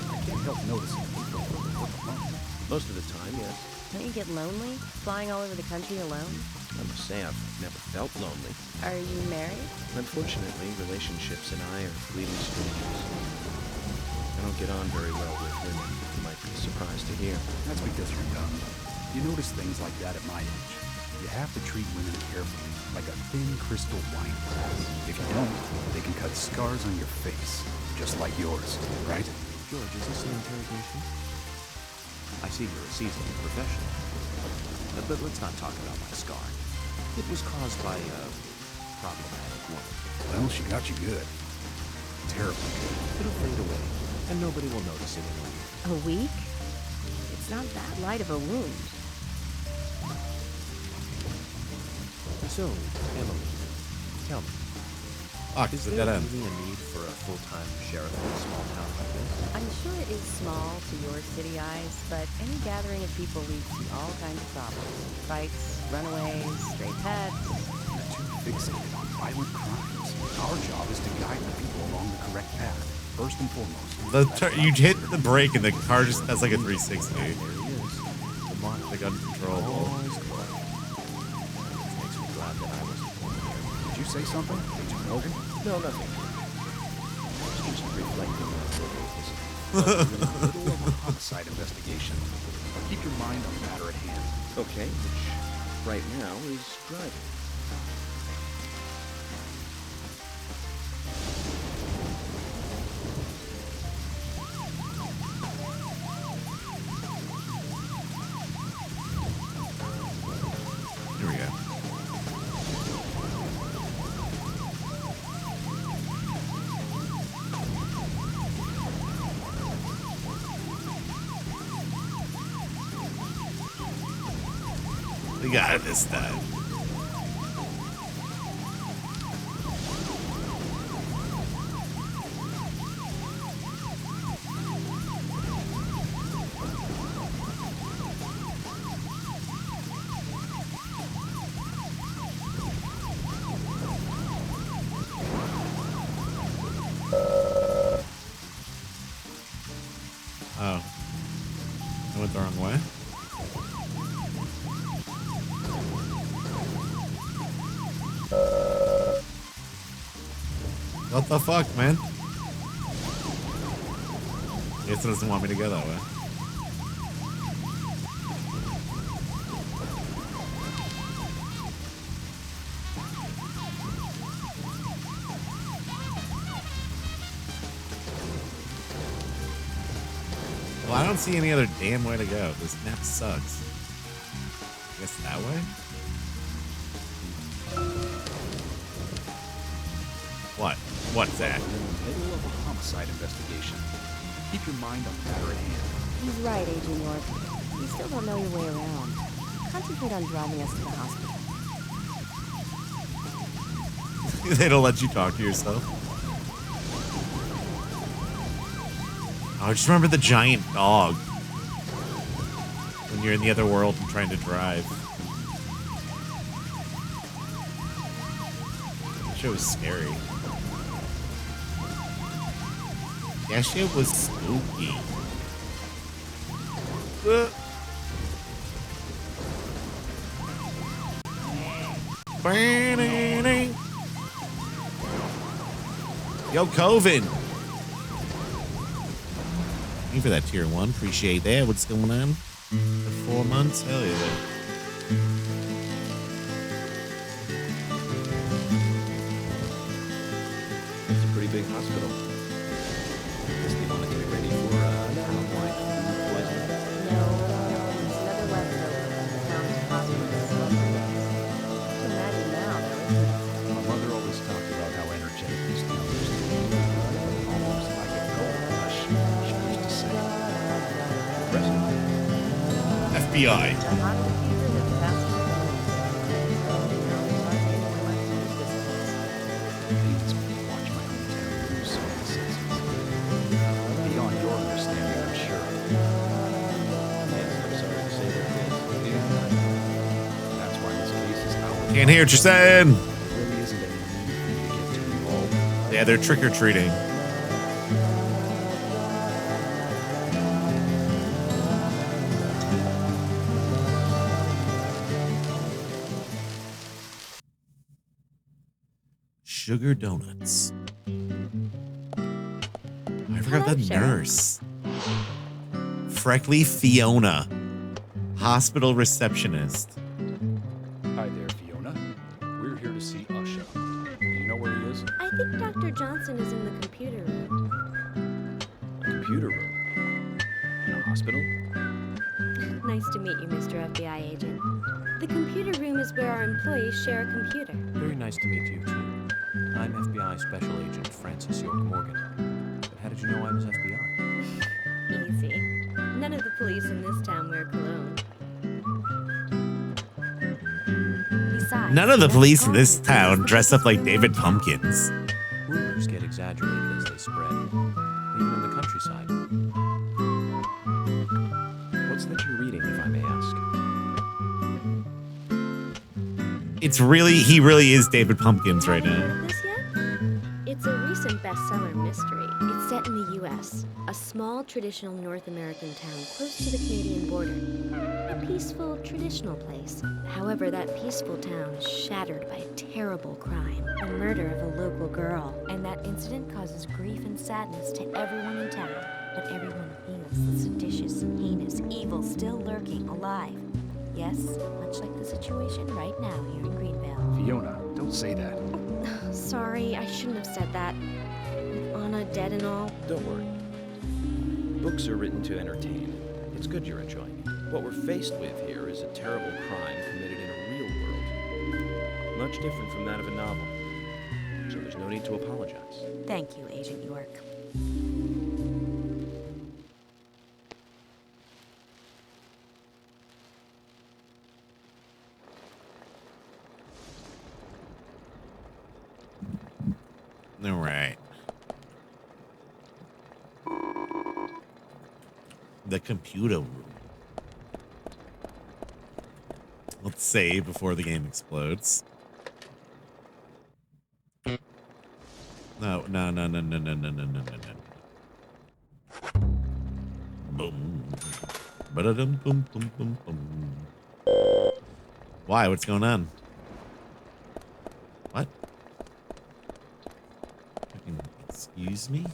I can't help noticing that you don't look alone. Most of the time, yes. Don't you get lonely, flying all over the country alone? I must say I've never felt lonely. Are you married? Unfortunately, relationships and I are fleeting strangers. I don't get on very well with women. You might be surprised to hear. That's because you're young. You notice things like that at my age. You have to treat women carefully, like a thin crystal wine glass. If you don't, they can cut scars on your face, just like yours, right? George, is this an interrogation? I see you're a seasoned professional. But let's not talk about my scar. It was caused by a problematic woman. Well, she got you good. Terribly good. It'll fade away, and nobody will notice it in a week. A week? It's not that light of a wound. So, Emily, tell me, Fuck, is it's a there dead end. really a need for a full-time sheriff in a small town like this? I'm sure it is small to your city eyes, but any gathering of people leads to all kinds of problems. Fights, runaways, stray pets. You're too fixated on violent crimes. Our job is to guide the people along the correct path, first and foremost. You hit the brake and the car just has like a 360. There he is. The mark Like uncontrollable. always correct. Which makes me glad that I wasn't born here. Did you say something, Agent Morgan? No, nothing. It's just reflecting on the business. You're in the middle of a homicide investigation. Keep your mind on the matter at hand. Okay, which right now is driving. Here we go. We got it this time. Oh. I went the wrong way. What the fuck, man? I guess it doesn't want me to go that way. Well, I don't see any other damn way to go. This map sucks. I guess that way? What? What's that? You're in the middle of a homicide investigation. Keep your mind on the matter at hand. He's right, Agent York. You still don't know your way around. Concentrate on driving us to the hospital. They don't let you talk to yourself. Oh, just remember the giant dog. When you're in the other world and trying to drive. That shit was scary. That shit was spooky. Yo, Coven. Thank you for that tier 1. Appreciate that. What's going on? For 4 months? Hell yeah. It's a pretty big hospital. Guess they wanted to be ready for town-wide food poisoning. No, it's another leftover from the town's hospital to imagine now, there isn't. My mother always talked about how energetic this town used to be. Almost like a gold rush, she used to say. FBI. The hot computer that the passenger Pains me to watch my hometown lose so many senses. Beyond your understanding, I'm sure. Yes, I'm sorry to say that it is. That's why this case is out. Can't hear what you're saying. There really isn't any need for you to get too involved. Yeah, they're trick-or-treating. Sugar donuts. I forgot Hello, the Sheriff. nurse. Freckly Fiona, hospital receptionist. Hi there, Fiona. We're here to see Usha. Do you know where he is? I think Dr. Johnson is in the computer room. A computer room. In a hospital? Nice to meet you, Mr. FBI agent. The computer room is where our employees share a computer. Very nice to meet you, too. I'm FBI Special Agent Francis York Morgan. But how did you know I was FBI? Easy. None of the police in this town wear cologne. Besides, None of the let's police in call this him town the dress up like biggest David criminal in Pumpkins. Rumors get exaggerated as they spread, even in the countryside. What's that you're reading, if I may ask? He really is David Pumpkins right Haven't now. heard of this yet? It's a recent bestseller mystery. It's set in the U.S., a small traditional North American town close to the Canadian border. A peaceful, traditional place. However, that peaceful town is shattered by a terrible crime, the murder of a local girl. And that incident causes grief and sadness to everyone in town. But everyone feels the seditious, heinous evil still lurking alive. Yes, much like the situation right now here in Greenvale. Fiona, don't say that. Sorry, I shouldn't have said that. With Anna dead and all. Don't worry. Books are written to entertain. It's good you're enjoying it. What we're faced with here is a terrible crime committed in a real world. Much different from that of a novel. So there's no need to apologize. Thank you, Agent York. All right. The computer room. Let's save before the game explodes. No. Boom. Ba-da-dum, boom, boom, boom, boom. Why? What's going on? What? Excuse me?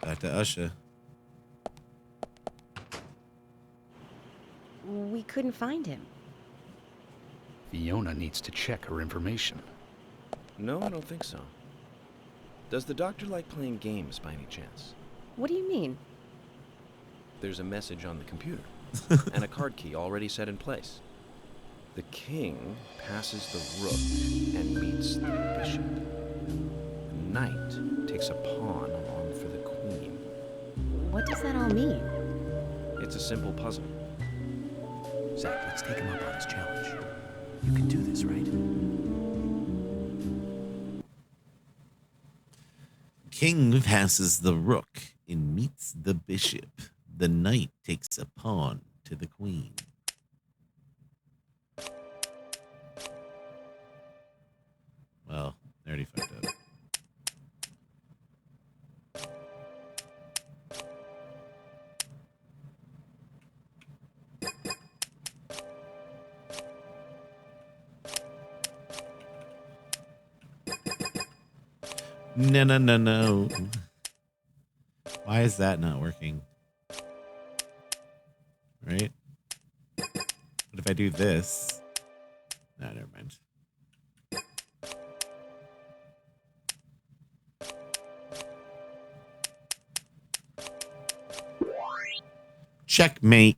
Back to Usha. We couldn't find him. Fiona needs to check her information. No, I don't think so. Does the doctor like playing games by any chance? What do you mean? There's a message on the computer, and a card key already set in place. The king passes the rook and meets the bishop. The knight takes a pawn along for the queen. What does that all mean? It's a simple puzzle. Zach, let's take him up on his challenge. You can do this, right? King passes the rook and meets the bishop. The knight takes a pawn to the queen. Well, I already fucked up. No. Why is that not working? Right? What if I do this? No, never mind. Checkmate.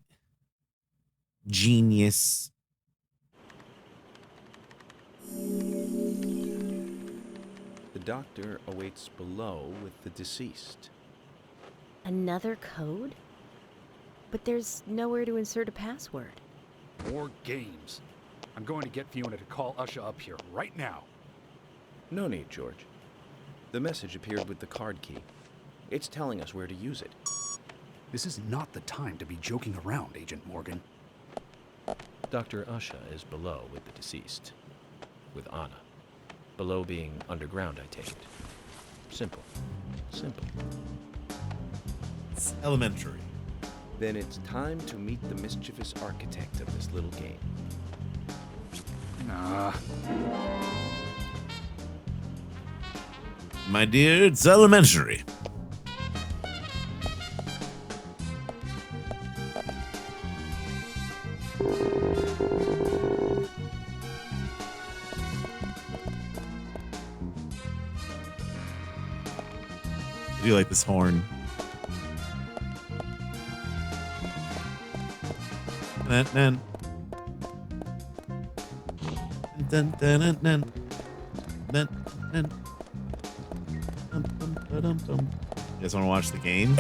Genius. The doctor awaits below with the deceased. Another code? But there's nowhere to insert a password. More games. I'm going to get Fiona to call Usha up here right now. No need, George. The message appeared with the card key. It's telling us where to use it. This is not the time to be joking around, Agent Morgan. Dr. Usha is below with the deceased. With Anna. Below being underground, I take it. Simple. simple. It's elementary. Then it's time to meet the mischievous architect of this little game. Nah. My dear, it's elementary. I do like this horn. Dun, dun. Dun, dun, dun, dun. Dun, dun. Dum, dum, ba-dum, dum. You guys want to watch the game?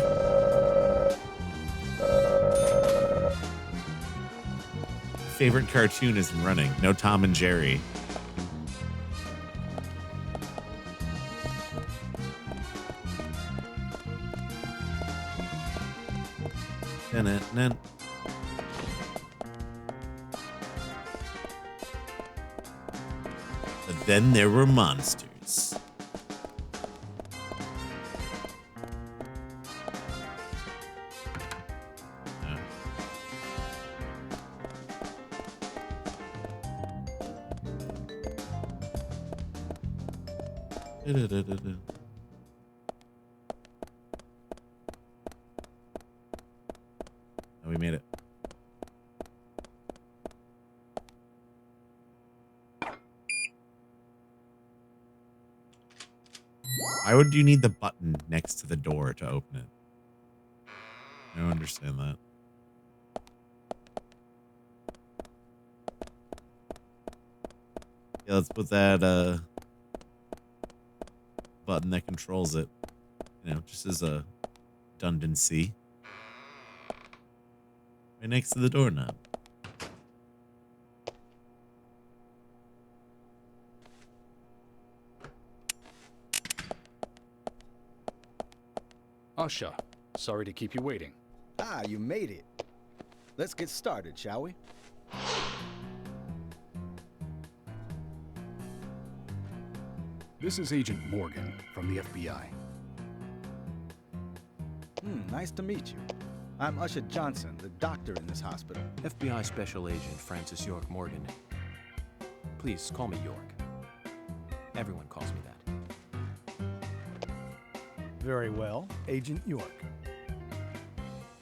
Favorite cartoon is running. No Tom and Jerry. Dun, dun, dun. But then there were monsters. Da-da-da-da-da. Oh, we made it. Why would you need the button next to the door to open it? I don't understand that. Yeah, let's put that button that controls it, you know, just as a redundancy. Right next to the doorknob. Usha, sorry to keep you waiting. Ah, you made it. Let's get started, shall we? This is Agent Morgan from the FBI. Nice to meet you. I'm Usha Johnson, the doctor in this hospital. FBI Special Agent Francis York Morgan. Please call me York. Everyone calls me that. Very well, Agent York.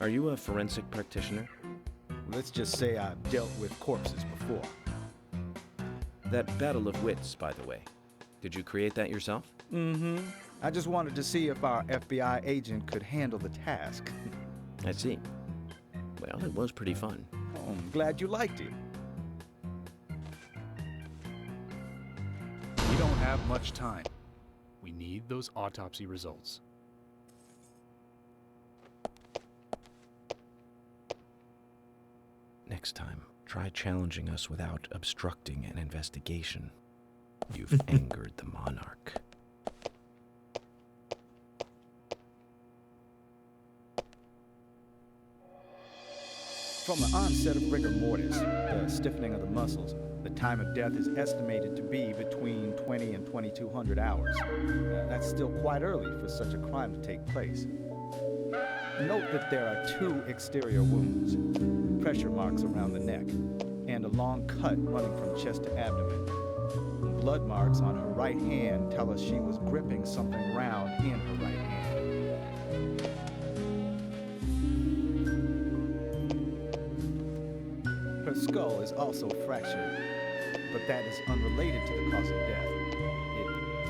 Are you a forensic practitioner? Let's just say I've dealt with corpses before. That battle of wits, by the way. Did you create that yourself? Mm-hmm. I just wanted to see if our FBI agent could handle the task. I see. Well, it was pretty fun. Oh, I'm glad you liked it. We don't have much time. We need those autopsy results. Next time, try challenging us without obstructing an investigation. You've angered the monarch. From the onset of rigor mortis, the stiffening of the muscles, the time of death is estimated to be between 20 and 2200 hours. That's still quite early for such a crime to take place. Note that there are 2 exterior wounds, pressure marks around the neck, and a long cut running from chest to abdomen. Blood marks on her right hand tell us she was gripping something round in her right hand. Her skull is also fractured, but that is unrelated to the cause of death. It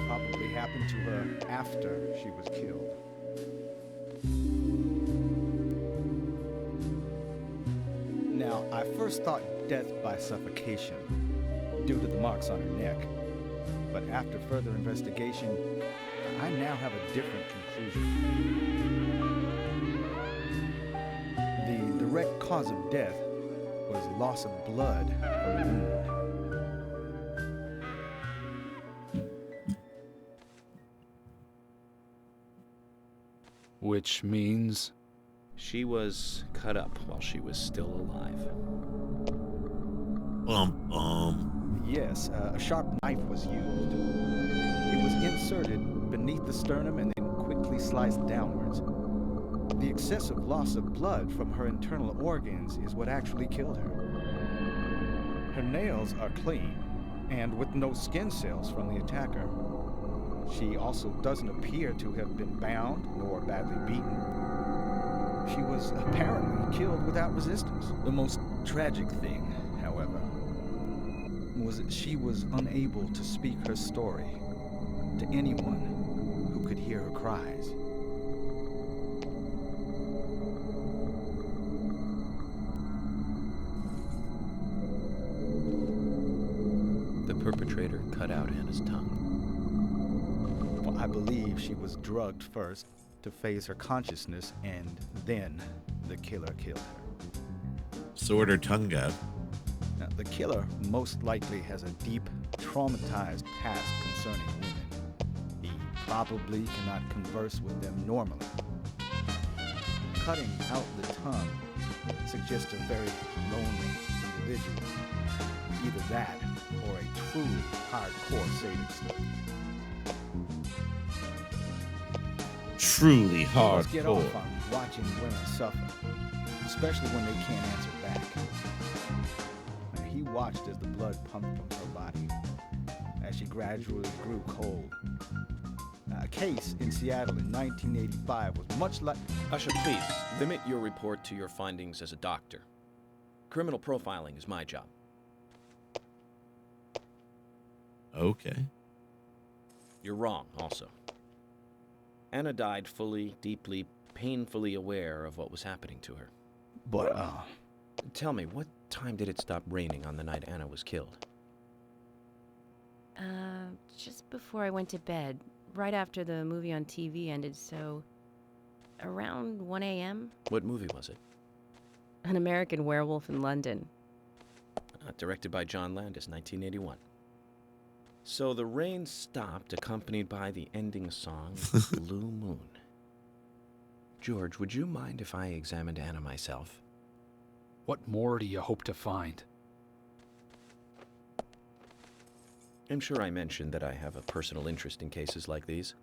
probably happened to her after she was killed. Now, I first thought death by suffocation, due to the marks on her neck. But after further investigation, I now have a different conclusion. The direct cause of death was loss of blood from a wound. Which means... She was cut up while she was still alive. Yes, a sharp knife was used. It was inserted beneath the sternum and then quickly brutally sliced downwards. The excessive loss of blood from her internal organs is what actually killed her. Her nails are clean, and with no skin cells from the attacker. She also doesn't appear to have been bound nor badly beaten. She was apparently killed without resistance. The most tragic thing, however, was that she was unable to speak her story to anyone who could hear her cries. The perpetrator cut out Anna's tongue. Well, I believe she was drugged first to phase her consciousness, and then the killer killed her. Sword her tongue out. Now, the killer most likely has a deep, traumatized past concerning women. He probably cannot converse with them normally. Cutting out the tongue suggests a very lonely individual. Either that or a truly hardcore sadist. Truly Let's get hardcore. off on watching women suffer, especially when they can't answer back. And he watched as the blood pumped from her body, as she gradually grew cold. A case in Seattle in 1985 was much like... Usher, please, limit your report to your findings as a doctor. Criminal profiling is my job. Okay. You're wrong, also. Anna died fully, deeply, painfully aware of what was happening to her. But, Tell me, what time did it stop raining on the night Anna was killed? Just before I went to bed, right after the movie on TV ended, so around 1 a.m. What movie was it? An American Werewolf in London. Directed by John Landis, 1981. So the rain stopped, accompanied by the ending song, Blue Moon. George, would you mind if I examined Anna myself? What more do you hope to find? I'm sure I mentioned that I have a personal interest in cases like these.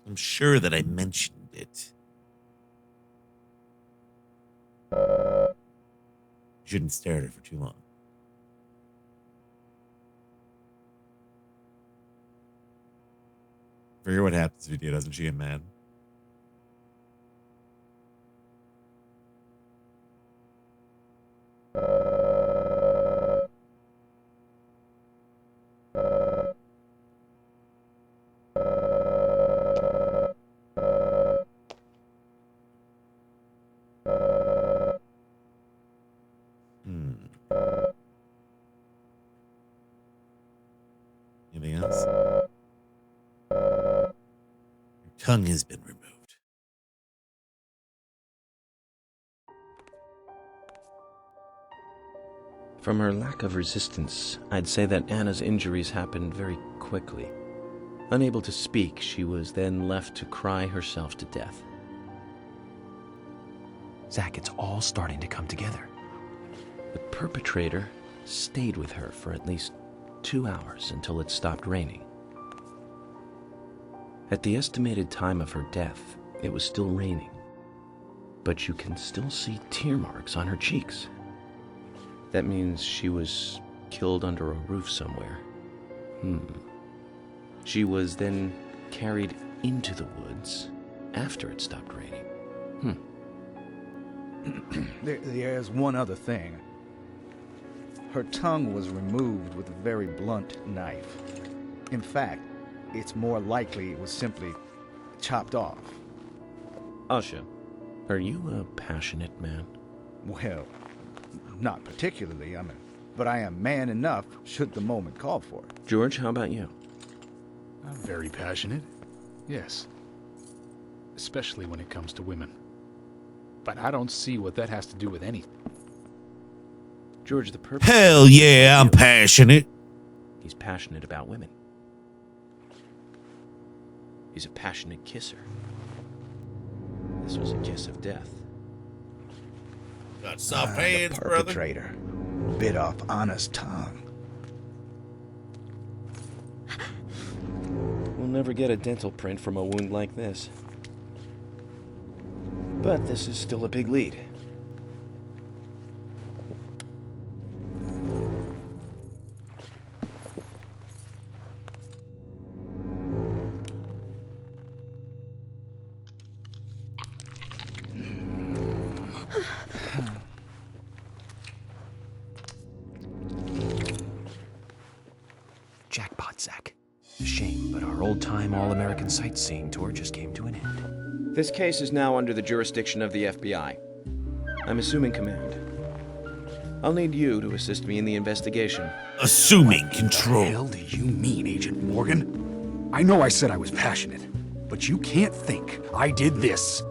I'm sure that I mentioned it. You shouldn't stare at her for too long. Forget what happens if you do, doesn't she get mad? Anything else? Your tongue has been removed. From her lack of resistance, I'd say that Anna's injuries happened very quickly. Unable to speak, she was then left to cry herself to death. Zach, it's all starting to come together. The perpetrator stayed with her for at least 2 hours until it stopped raining. At the estimated time of her death, it was still raining, but you can still see tear marks on her cheeks. That means she was killed under a roof somewhere. She was then carried into the woods after it stopped raining. There's one other thing. Her tongue was removed with a very blunt knife. In fact, it's more likely it was simply chopped off. Asha, are you a passionate man? Well, not particularly, but I am man enough should the moment call for it. George, how about you? I'm very passionate. Yes. Especially when it comes to women. But I don't see what that has to do with anything. George, the perpetrator... Hell yeah, I'm passionate. He's passionate about women. He's a passionate kisser. This was a kiss of death. Got soft The hands, brother. perpetrator bit off Anna's tongue. never get a dental print from a wound like this. But this is still a big lead. Jackpot, Zach. A shame, but our old-time all-American sightseeing tour just came to an end. This case is now under the jurisdiction of the FBI. I'm assuming command. I'll need you to assist me in the investigation. Assuming What the control. hell do you mean, Agent Morgan? I know I said I was passionate, but you can't think I did this.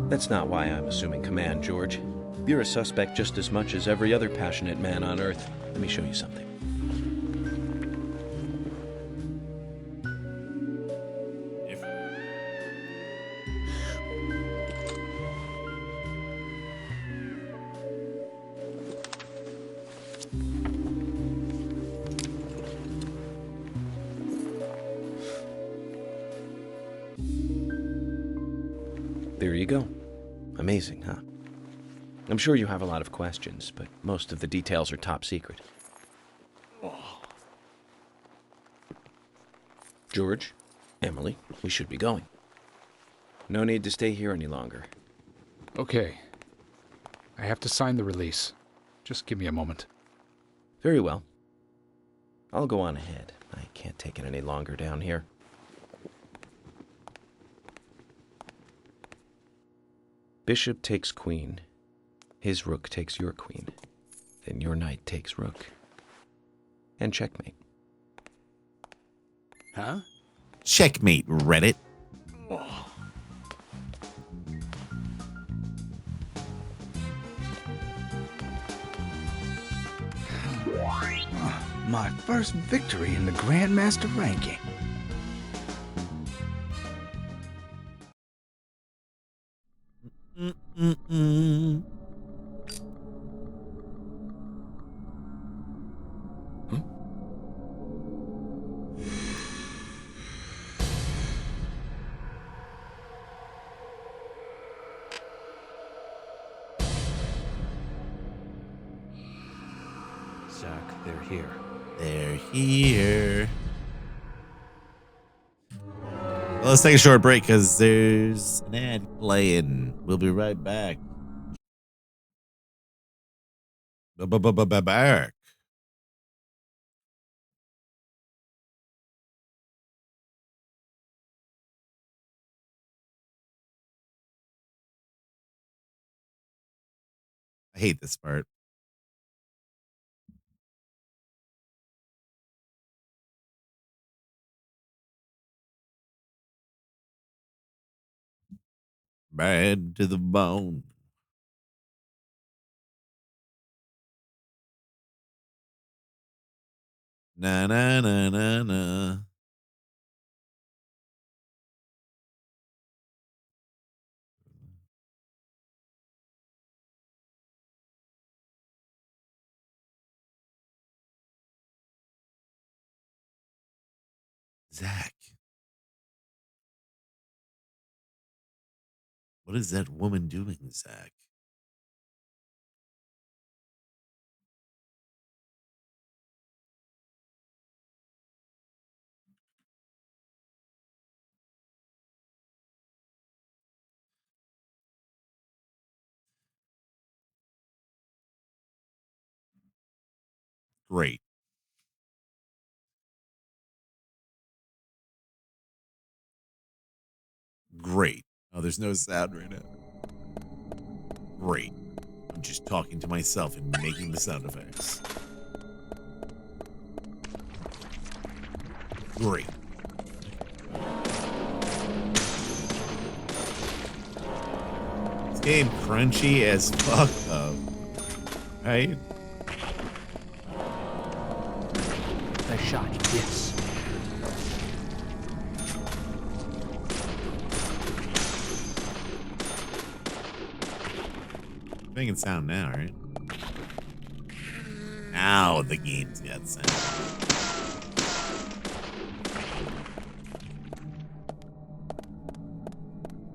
That's not why I'm assuming command, George. You're a suspect just as much as every other passionate man on Earth. Let me show you something. There you go. Amazing, huh? I'm sure you have a lot of questions, but most of the details are top secret. George, Emily, we should be going. No need to stay here any longer. Okay. I have to sign the release. Just give me a moment. Very well. I'll go on ahead. I can't take it any longer down here. Bishop takes queen. His rook takes your queen. Then your knight takes rook. And checkmate. Huh? Checkmate, Reddit. My first victory in the Grandmaster ranking. Mm-mm-mm. Zach, they're here. They're here. Well, let's take a short break because there's an ad playing. We'll be right back. Back. I hate this part. Bad to the bone. Na na na na na. Zach. What is that woman doing, Zach? Great. Great. Oh, there's no sound right now. Great. I'm just talking to myself and making the sound effects. Great. This game crunchy as fuck though. Right? The shot, yes. Making sound now, right? Now the game's got sound.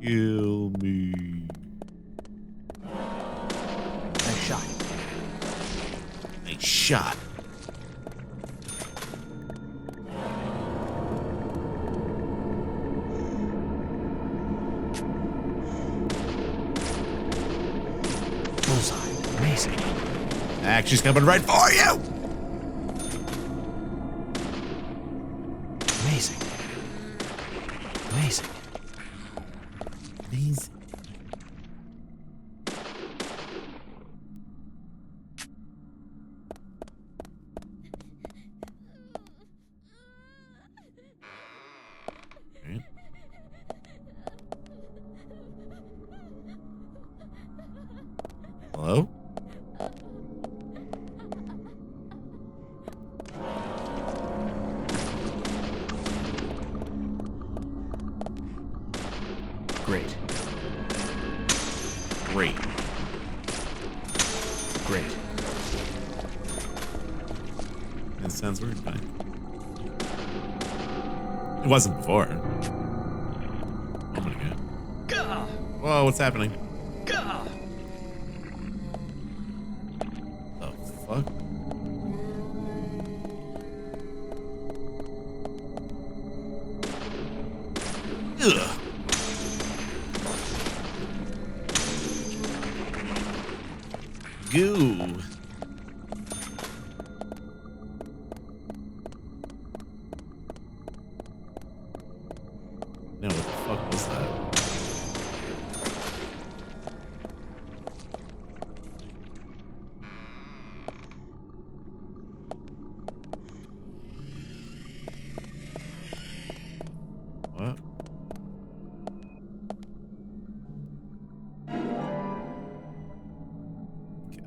Kill me. Nice shot. Nice shot. Bullseye. Amazing. She's coming right for you. Amazing. Amazing. Amazing. Alright. Hello? Great. Great. Great. That sounds weird, but it wasn't before. Oh my god. Whoa, what's happening? The fuck? Ugh. Goo. No, what the fuck was that? What?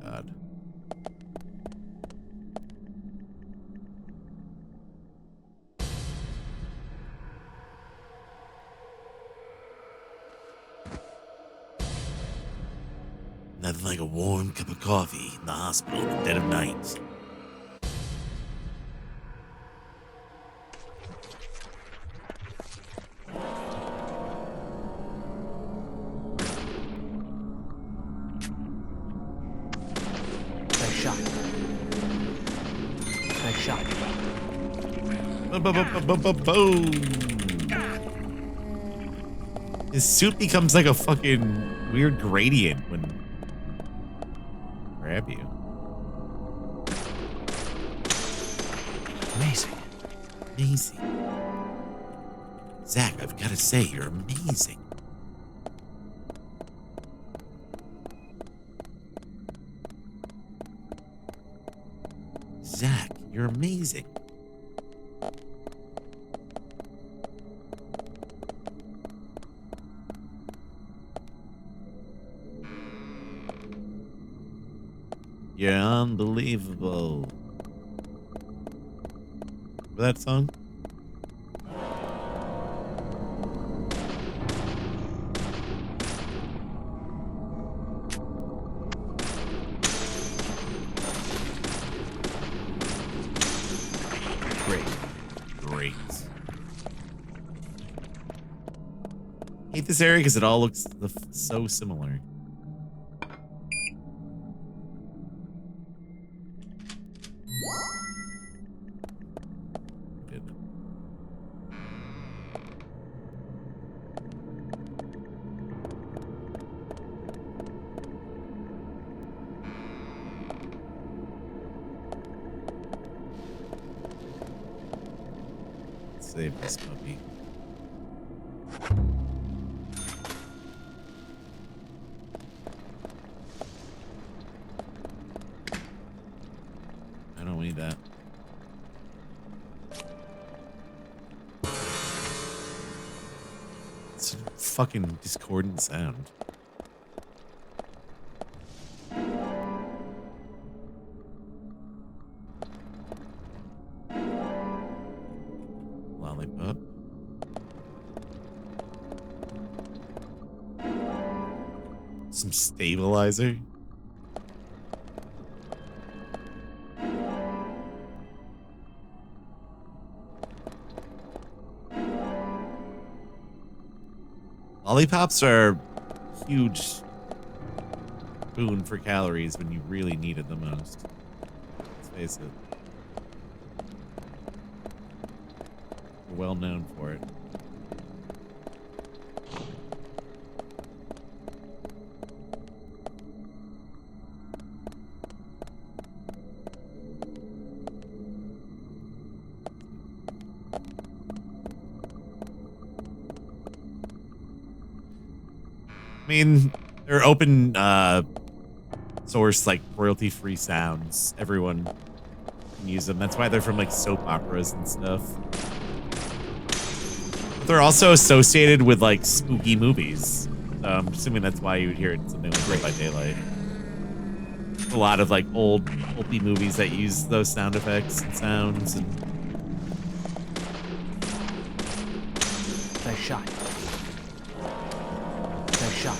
God. Nothing like a warm cup of coffee in the hospital in the dead of night. Nice shot. Nice shot. Boom. His suit becomes like a fucking weird gradient when grab you. Amazing. Amazing. Zach, I've got to say, you're amazing. Zach, you're amazing. You're unbelievable. Remember that song? Great. Great. Hate this area because it all looks so similar. Save this puppy. I don't need that. It's a fucking discordant sound. Lollipop. Some stabilizer. Lollipops are huge boon for calories when you really need it the most. Let's face it. We're well known for it. I mean, they're open source, like royalty-free sounds. Everyone can use them. That's why they're from like soap operas and stuff. But they're also associated with like spooky movies. So I'm assuming that's why you would hear it in something like Dead by Daylight. A lot of like old pulpy movies that use those sound effects and sounds. And Nice shot. Nice shot.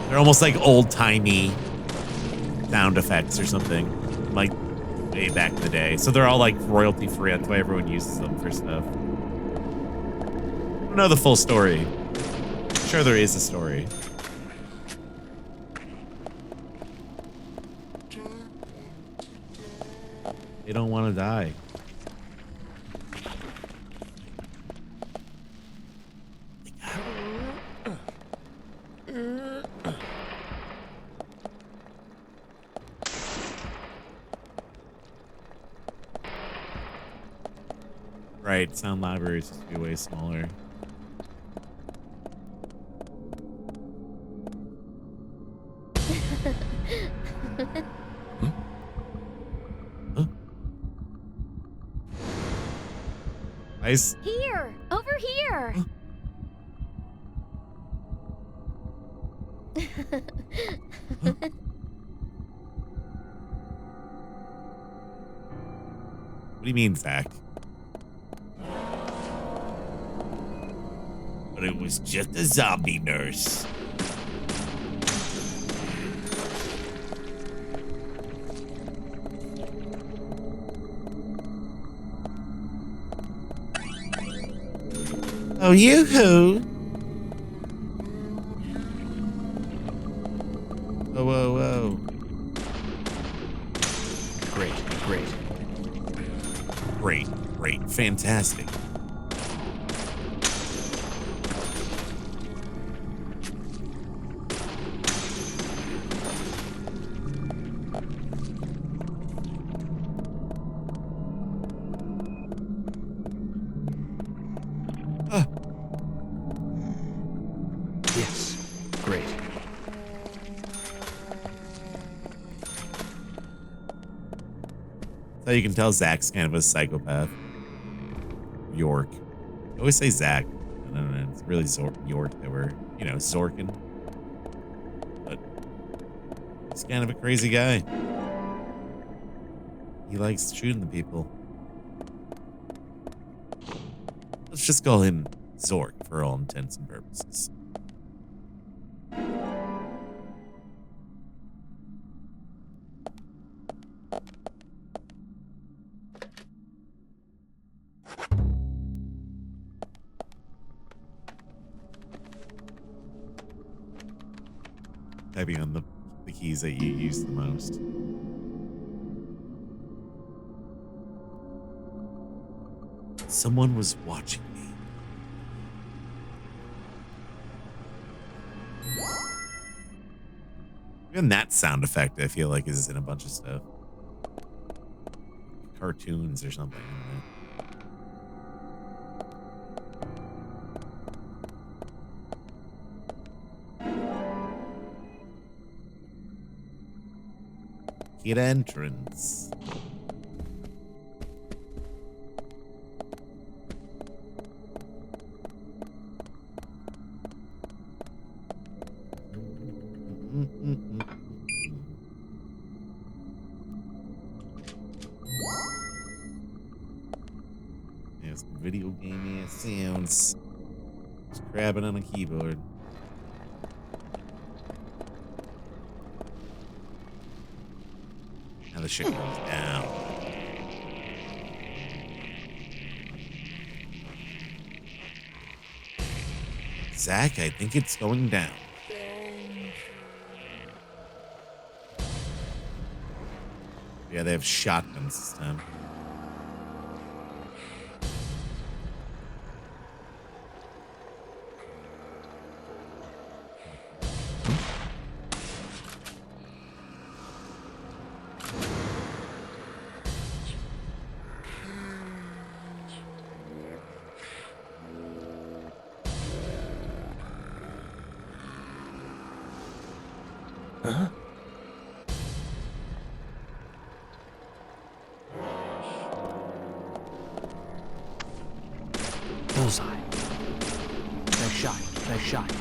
they're almost like old-timey sound effects or something, like way back in the day. So they're all like royalty free. That's why everyone uses them for stuff. I don't know the full story. I'm sure there is a story. They don't want to die. Right, sound libraries used to be way smaller. Huh? Nice. Here! Over here! What do you mean, Zach? But it was just a zombie nurse. Oh, yoo-hoo! Whoa, whoa, whoa. Great, great. Great, great, fantastic. Yes, great. So you can tell Zach's kind of a psychopath. York. I always say Zach. I don't know. It's really York that we're, you know, Zorkin. But he's kind of a crazy guy. He likes shooting the people. Let's just call him Zork for all intents and purposes. Typing on the keys that you use the most. Someone was watching me. Even that sound effect, I feel like, is in a bunch of stuff. Cartoons or something. I don't know. Kid entrance. Yeah, some video game ass sounds. Just grabbing on a keyboard. Now the shit goes down. Zach, I think it's going down. Yeah, they have shotguns this time. Huh? Bullseye. Nice shot. Nice shot.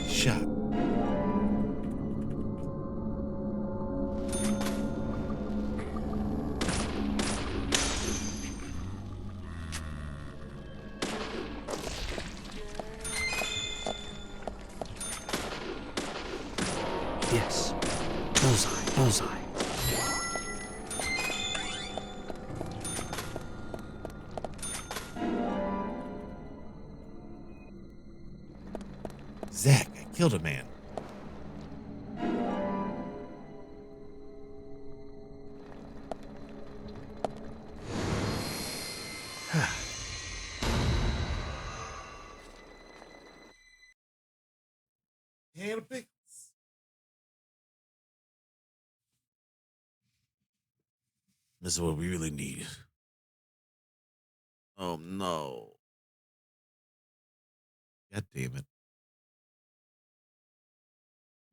Shot. Yes. Bullseye. Bullseye. Zach, I killed a man. Can of pickles. This is what we really need. Oh no. God damn it.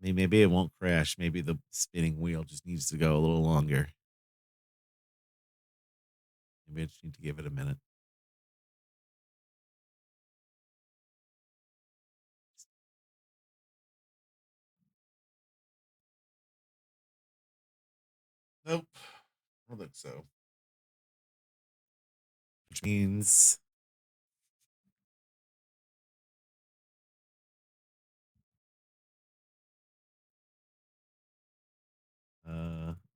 I mean, maybe it won't crash. Maybe the spinning wheel just needs to go a little longer. Maybe I just need to give it a minute. Nope. I don't think so. Which means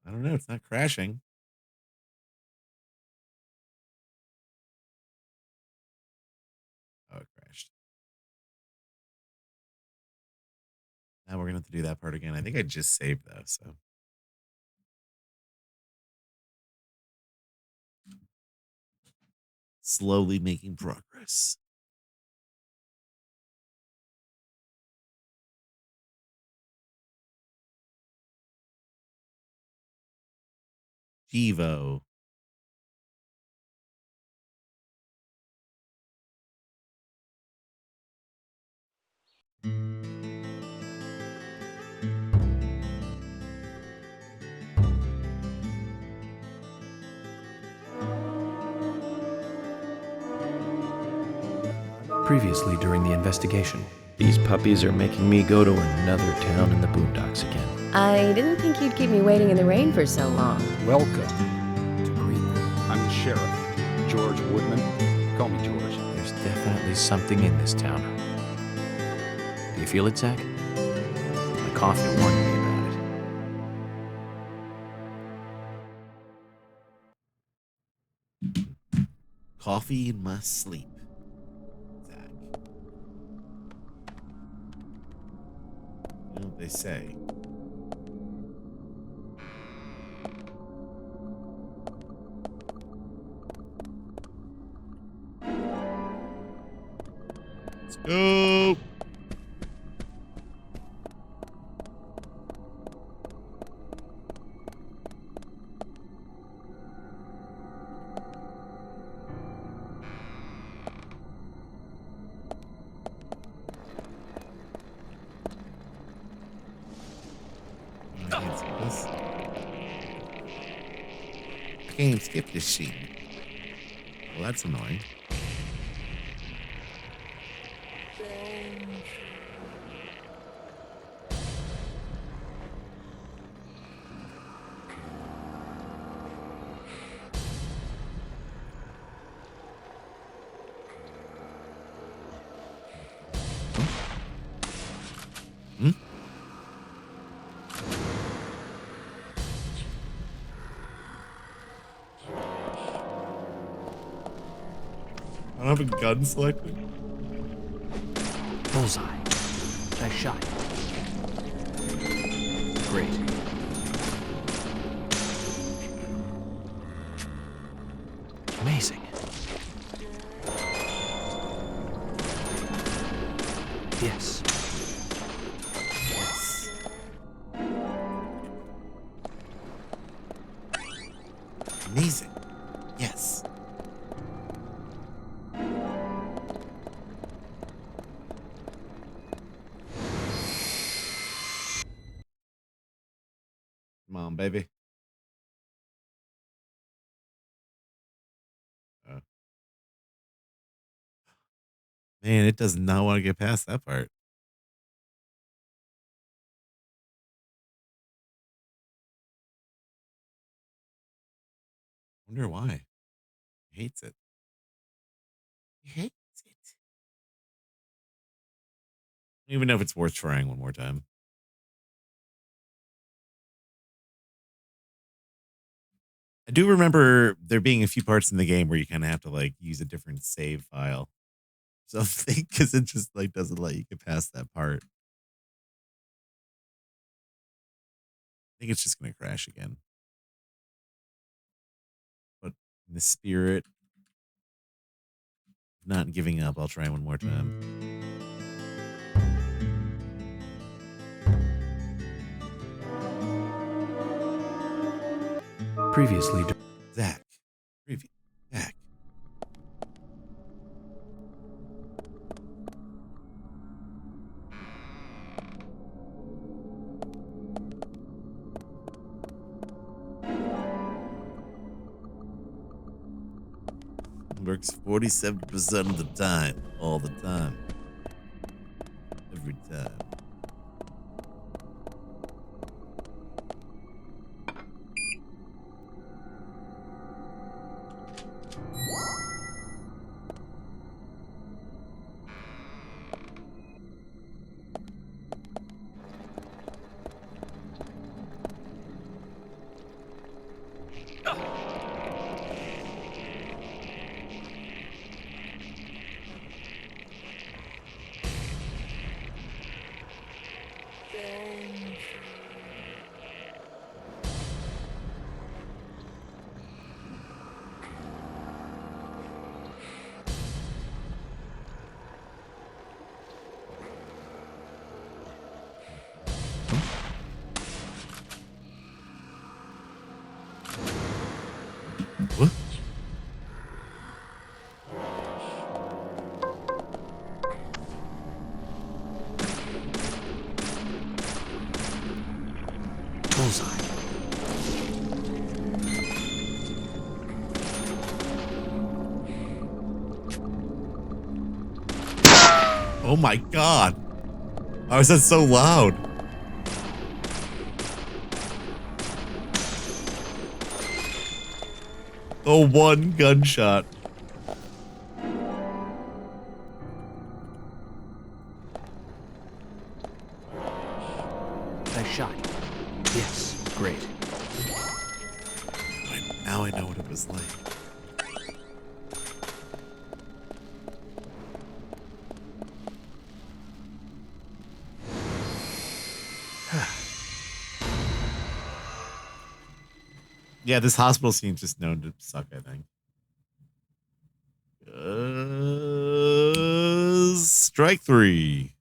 I don't know, it's not crashing. Oh, it crashed. Now we're gonna have to do that part again. I think I just saved though, so slowly making progress. Devo. Previously during the investigation. These puppies are making me go to another town in the boondocks again. I didn't think you'd keep me waiting in the rain for so long. Welcome to Greenville. I'm the sheriff, George Woodman. Call me George. There's definitely something in this town. Do you feel it, Zach? My coffee warned me about it. Coffee in my sleep. Zach. You know what they say. Let's go. I can't skip this. I can't skip this sheet. Well, that's annoying. Hmm? I don't have a gun selected. Bullseye. Nice shot. Great. Amazing. Yes. Yes. Amazing. Yes. Come on, baby. Uh, Man, it does not want to get past that part. Wonder why. He hates it. He hates it. I don't even know if it's worth trying one more time. I do remember there being a few parts in the game where you kind of have to like use a different save file, something, because it just like doesn't let you get past that part. I think it's just gonna crash again. But in the spirit of not giving up, I'll try one more time. Previously. Zach. Preview. Zach. Works 47% of the time. All the time. Every time. What? Bullseye. Oh my god. How is that so loud? The one gunshot. Nice shot. Yes. Great. Now I know what it was like. Yeah, this hospital scene's just known to suck, I think. Strike three.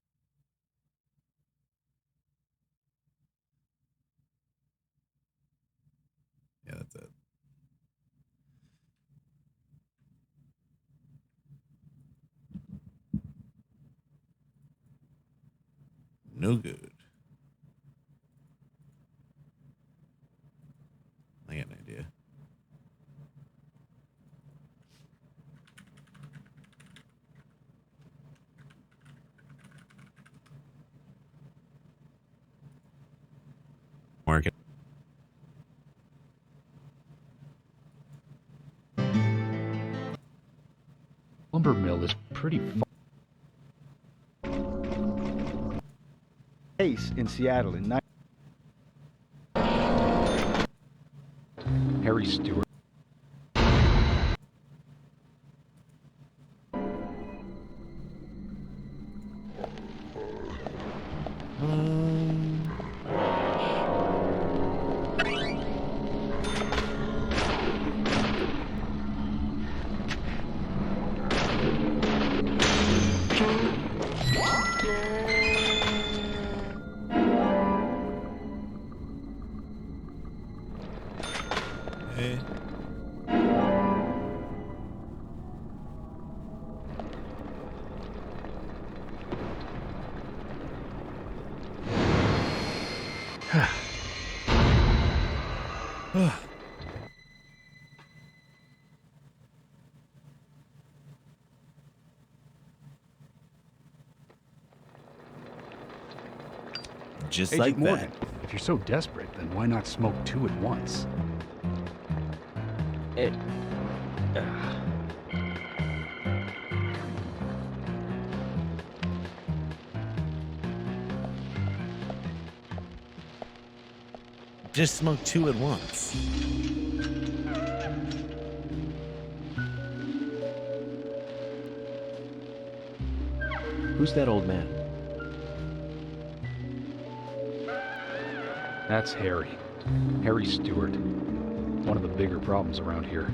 Yeah, that's it. No good. I got an idea. Market. Lumber mill is pretty Case in Seattle in Harry Stewart. Eh. Just Agent like Morgan, that. if you're so desperate, then why not smoke two at once? It. Just smoke two at once. Who's that old man? That's Harry. Harry Stewart. One of the bigger problems around here.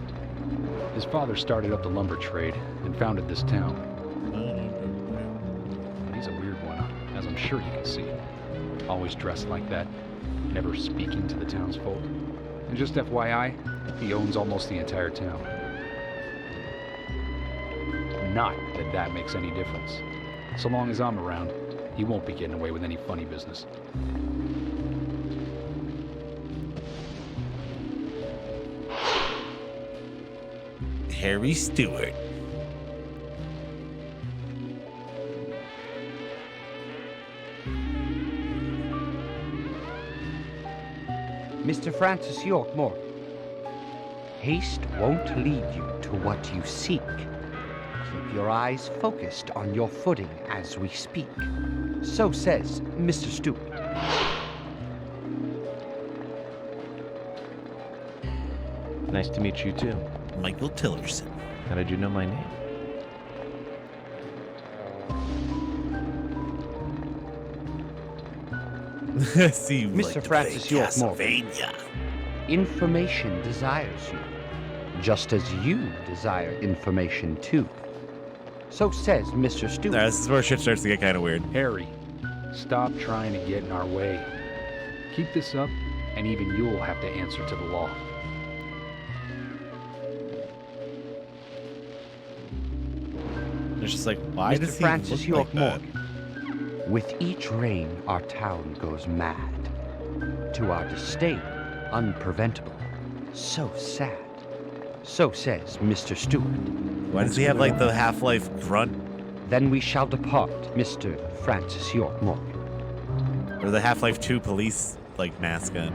His father started up the lumber trade and founded this town. He's a weird one, as I'm sure you can see. Always dressed like that, never speaking to the townsfolk. And just FYI, he owns almost the entire town. Not that that makes any difference. So long as I'm around, he won't be getting away with any funny business. Harry Stewart. Mr. Francis York Morgan. Haste won't lead you to what you seek. Keep your eyes focused on your footing as we speak. So says Mr. Stewart. Nice to meet you too. Michael Tillerson. How did you know my name? See, you Mr. like to Francis play York Morgan. Castlevania. Information desires you, just as you desire information too. So says Mr. Stewart. This is where shit starts to get kind of weird. Harry, stop trying to get in our way. Keep this up, and even you'll have to answer to the law. It's just like, why Mr. does he Francis look York like that? Morgan. With each rain, our town goes mad. To our disdain, unpreventable. So sad. So says Mr. Stewart. Why does he have like the Half-Life grunt Then we shall depart, Mr. Francis York Morgan. or the Half-Life 2 police like mascot?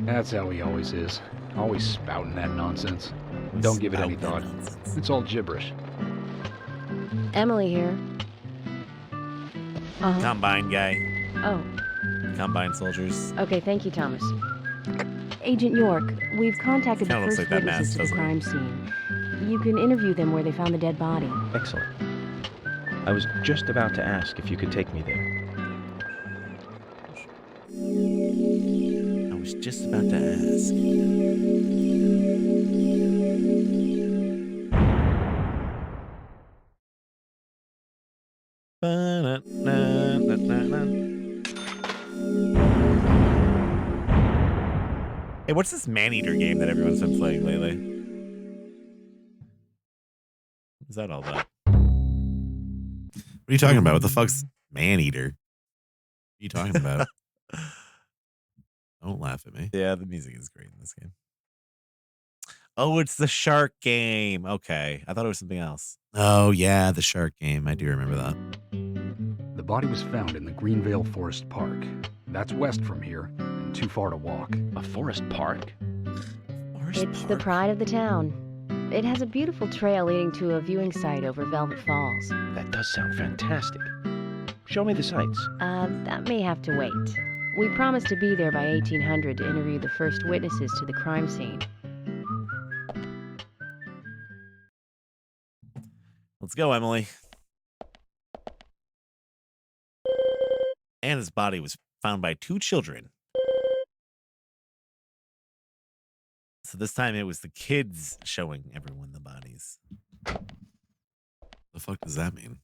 That's how he always is. Always spouting that nonsense. Don't give it any Spouting thought. that nonsense. It's all gibberish. Emily here. Uh-huh. Combine guy. Oh, Combine soldiers. okay, thank you, Thomas. Agent York, we've contacted the Kinda looks first like that witnesses mask, to the doesn't it? crime scene. You can interview them where they found the dead body. Excellent. I was just about to ask if you could take me there. I was just about to ask. Hey, what's this man-eater game that everyone's been playing lately? What's that all about? What are you talking about? What the fuck's man-eater? What are you talking about? Don't laugh at me. Yeah, the music is great in this game. Oh, it's the shark game. Okay. I thought it was something else. Oh, yeah, the shark game. I do remember that. The body was found in the Greenvale Forest Park. That's west from here, and too far to walk. A forest park? It's the pride of the town. It has a beautiful trail leading to a viewing site over Velvet Falls. That does sound fantastic. Show me the sights. That may have to wait. We promised to be there by 1800 to interview the first witnesses to the crime scene. Let's go, Emily. Anna's body was found by two children. So this time it was the kids showing everyone the bodies. The fuck does that mean?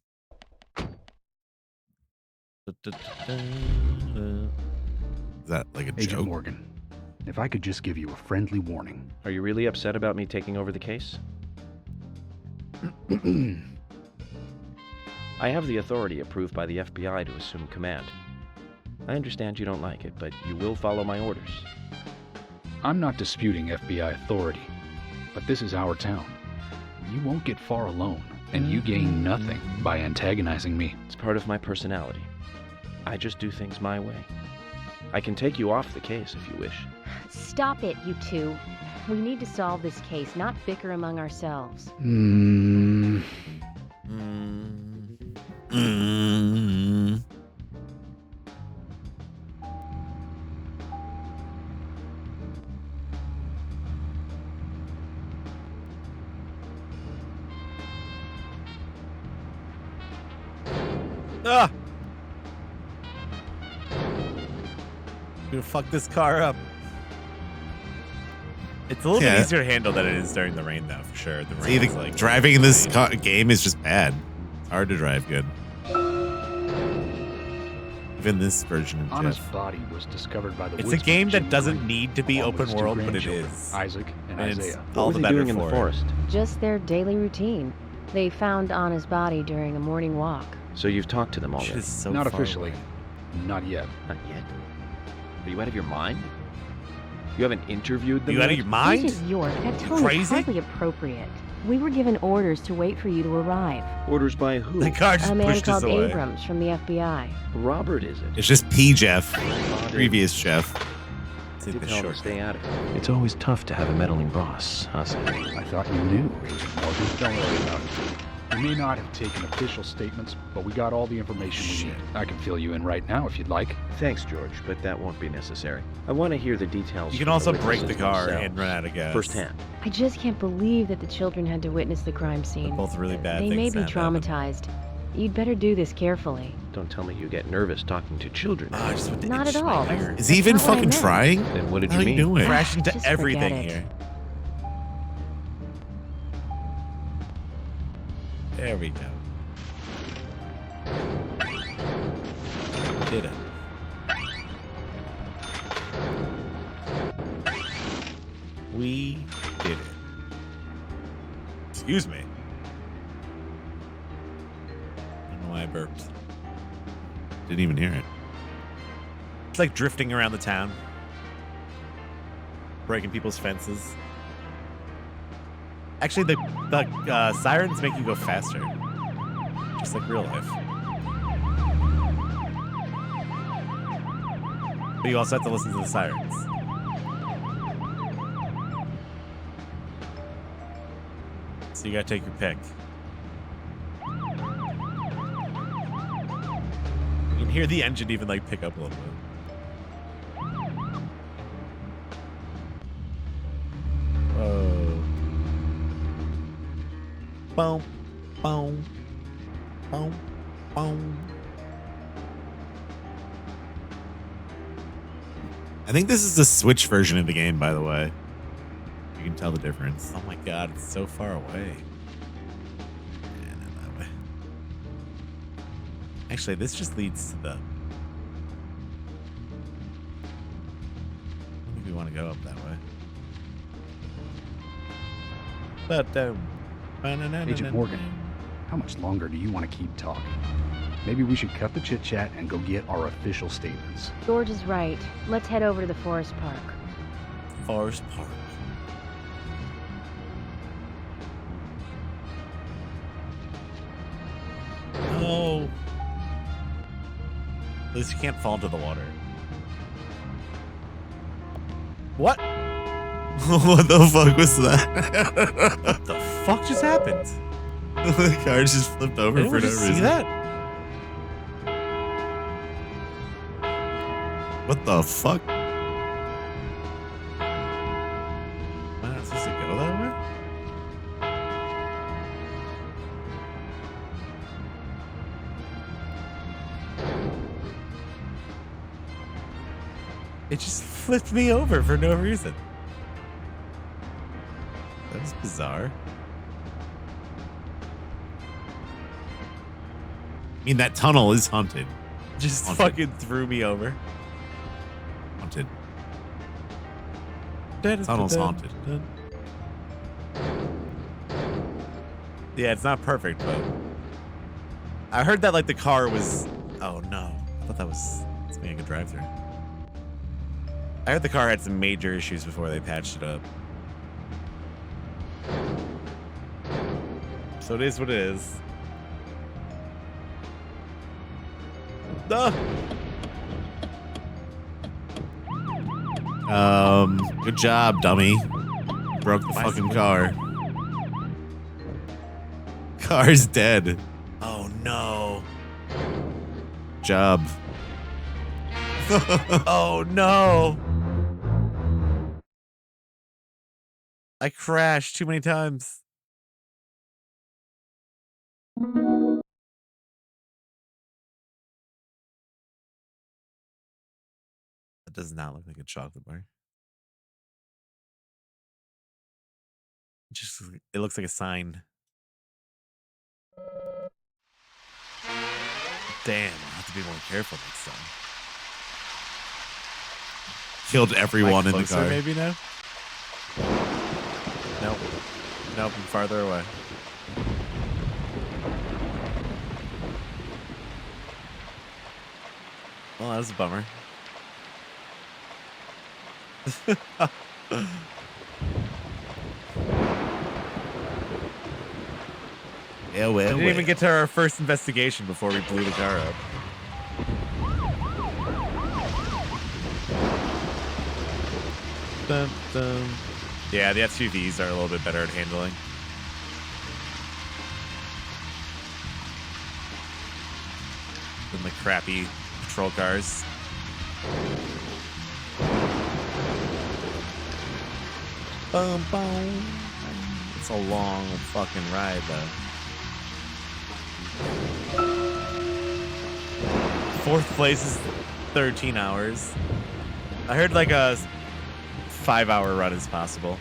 Is that like a Agent joke? Morgan, if I could just give you a friendly warning. Are you really upset about me taking over the case? I have the authority approved by the FBI to assume command. I understand you don't like it, but you will follow my orders. I'm not disputing FBI authority, but this is our town. You won't get far alone, and you gain nothing by antagonizing me. It's part of my personality. I just do things my way. I can take you off the case if you wish. Stop it, you two. We need to solve this case, not bicker among ourselves. Ah! I'm gonna fuck this car up. It's a little Yeah. bit easier to handle than it is during the rain, though, for sure. The See, rain the, is like driving in this game is just bad. It's hard to drive good. Even this version of Anna's Jeff. body was discovered by the It's a woodsman game Jim that doesn't Green, need to be along with open his two world, but it grandchildren, is. Isaac and And it's Isaiah. all What the were they better doing in the for it. forest? Just their daily routine. They found Anna's body during a morning walk. So you've talked to them Shit already? is so Not far officially. away. Not yet. Not yet. Are you out of your mind? You haven't interviewed them You out of yet? your mind? Agent York, that You tone is crazy? hardly appropriate. We were given orders to wait for you to arrive. Orders by who? The car just A man pushed us called away. Abrams from the FBI. Robert, is it? It's just P. Jeff. Previous Jeff. I did the tell him to short. stay out of it. It's always tough to have a meddling boss, huh, Sam? I thought you knew, Agent Morgan. Don't worry about it. We may not have taken official statements, but we got all the information we need. I can fill you in right now if you'd like. Thanks, George, but that won't be necessary. I want to hear the details. You can from also the break the witnesses car themselves, and run out of gas. firsthand. I just can't believe that the children had to witness the crime scene. They're both really bad They things may that be happen. traumatized. You'd better do this carefully. Don't tell me you get nervous talking to children. Ah, I just want to Not itch at my all. ear. Is he even That's not what I fucking meant. trying? Then what did How you are you mean? doing? Crash into Just everything forget it. here. There we go. Did it. We did it. Excuse me. I don't know why I burped. Didn't even hear it. It's like drifting around the town, breaking people's fences. Actually, the sirens make you go faster, just like real life. But you also have to listen to the sirens. So you gotta take your pick. You can hear the engine even like pick up a little bit. Whoa. Boom, boom, boom, boom. I think this is the Switch version of the game, by the way. You can tell the difference. Oh my god, it's so far away. Yeah, not that way. Actually, this just leads to the... I don't think we want to go up that way. But, Agent Morgan, how much longer do you want to keep talking? Maybe we should cut the chit-chat and go get our official statements. George is right. Let's head over to the Forest Park. Forest Park. Oh. At least you can't fall into the water. What? What the fuck was that? What the fuck just happened? The car just flipped over Anyone for no just reason. see that? What the fuck? Am I not supposed to go that way? It just flipped me over for no reason. That was bizarre. I mean, that tunnel is haunted. just Haunted. fucking threw me over. Haunted. It's almost haunted. Yeah, it's not perfect, but I heard that like the car was. Oh no, I thought that was something I could drive through. I heard the car had some major issues before they patched it up. So it is what it is. Good job, dummy. Broke the fucking car. Car's dead. Oh no. Job. Oh no. I crashed too many times. That does not look like a chocolate bar. Just it looks like a sign. Damn, I have to be more careful next time. Killed everyone in the car. Maybe now? Nope. Nope, I'm farther away. Well, that was a bummer. Yeah, well, We didn't even get to our first investigation before we blew the car up. Dun, dun. Yeah, the SUVs are a little bit better at handling. Than the crappy patrol cars. Boom, boom. It's a long fucking ride, though. Fourth place is 13 hours. I heard like a 5-hour run is possible.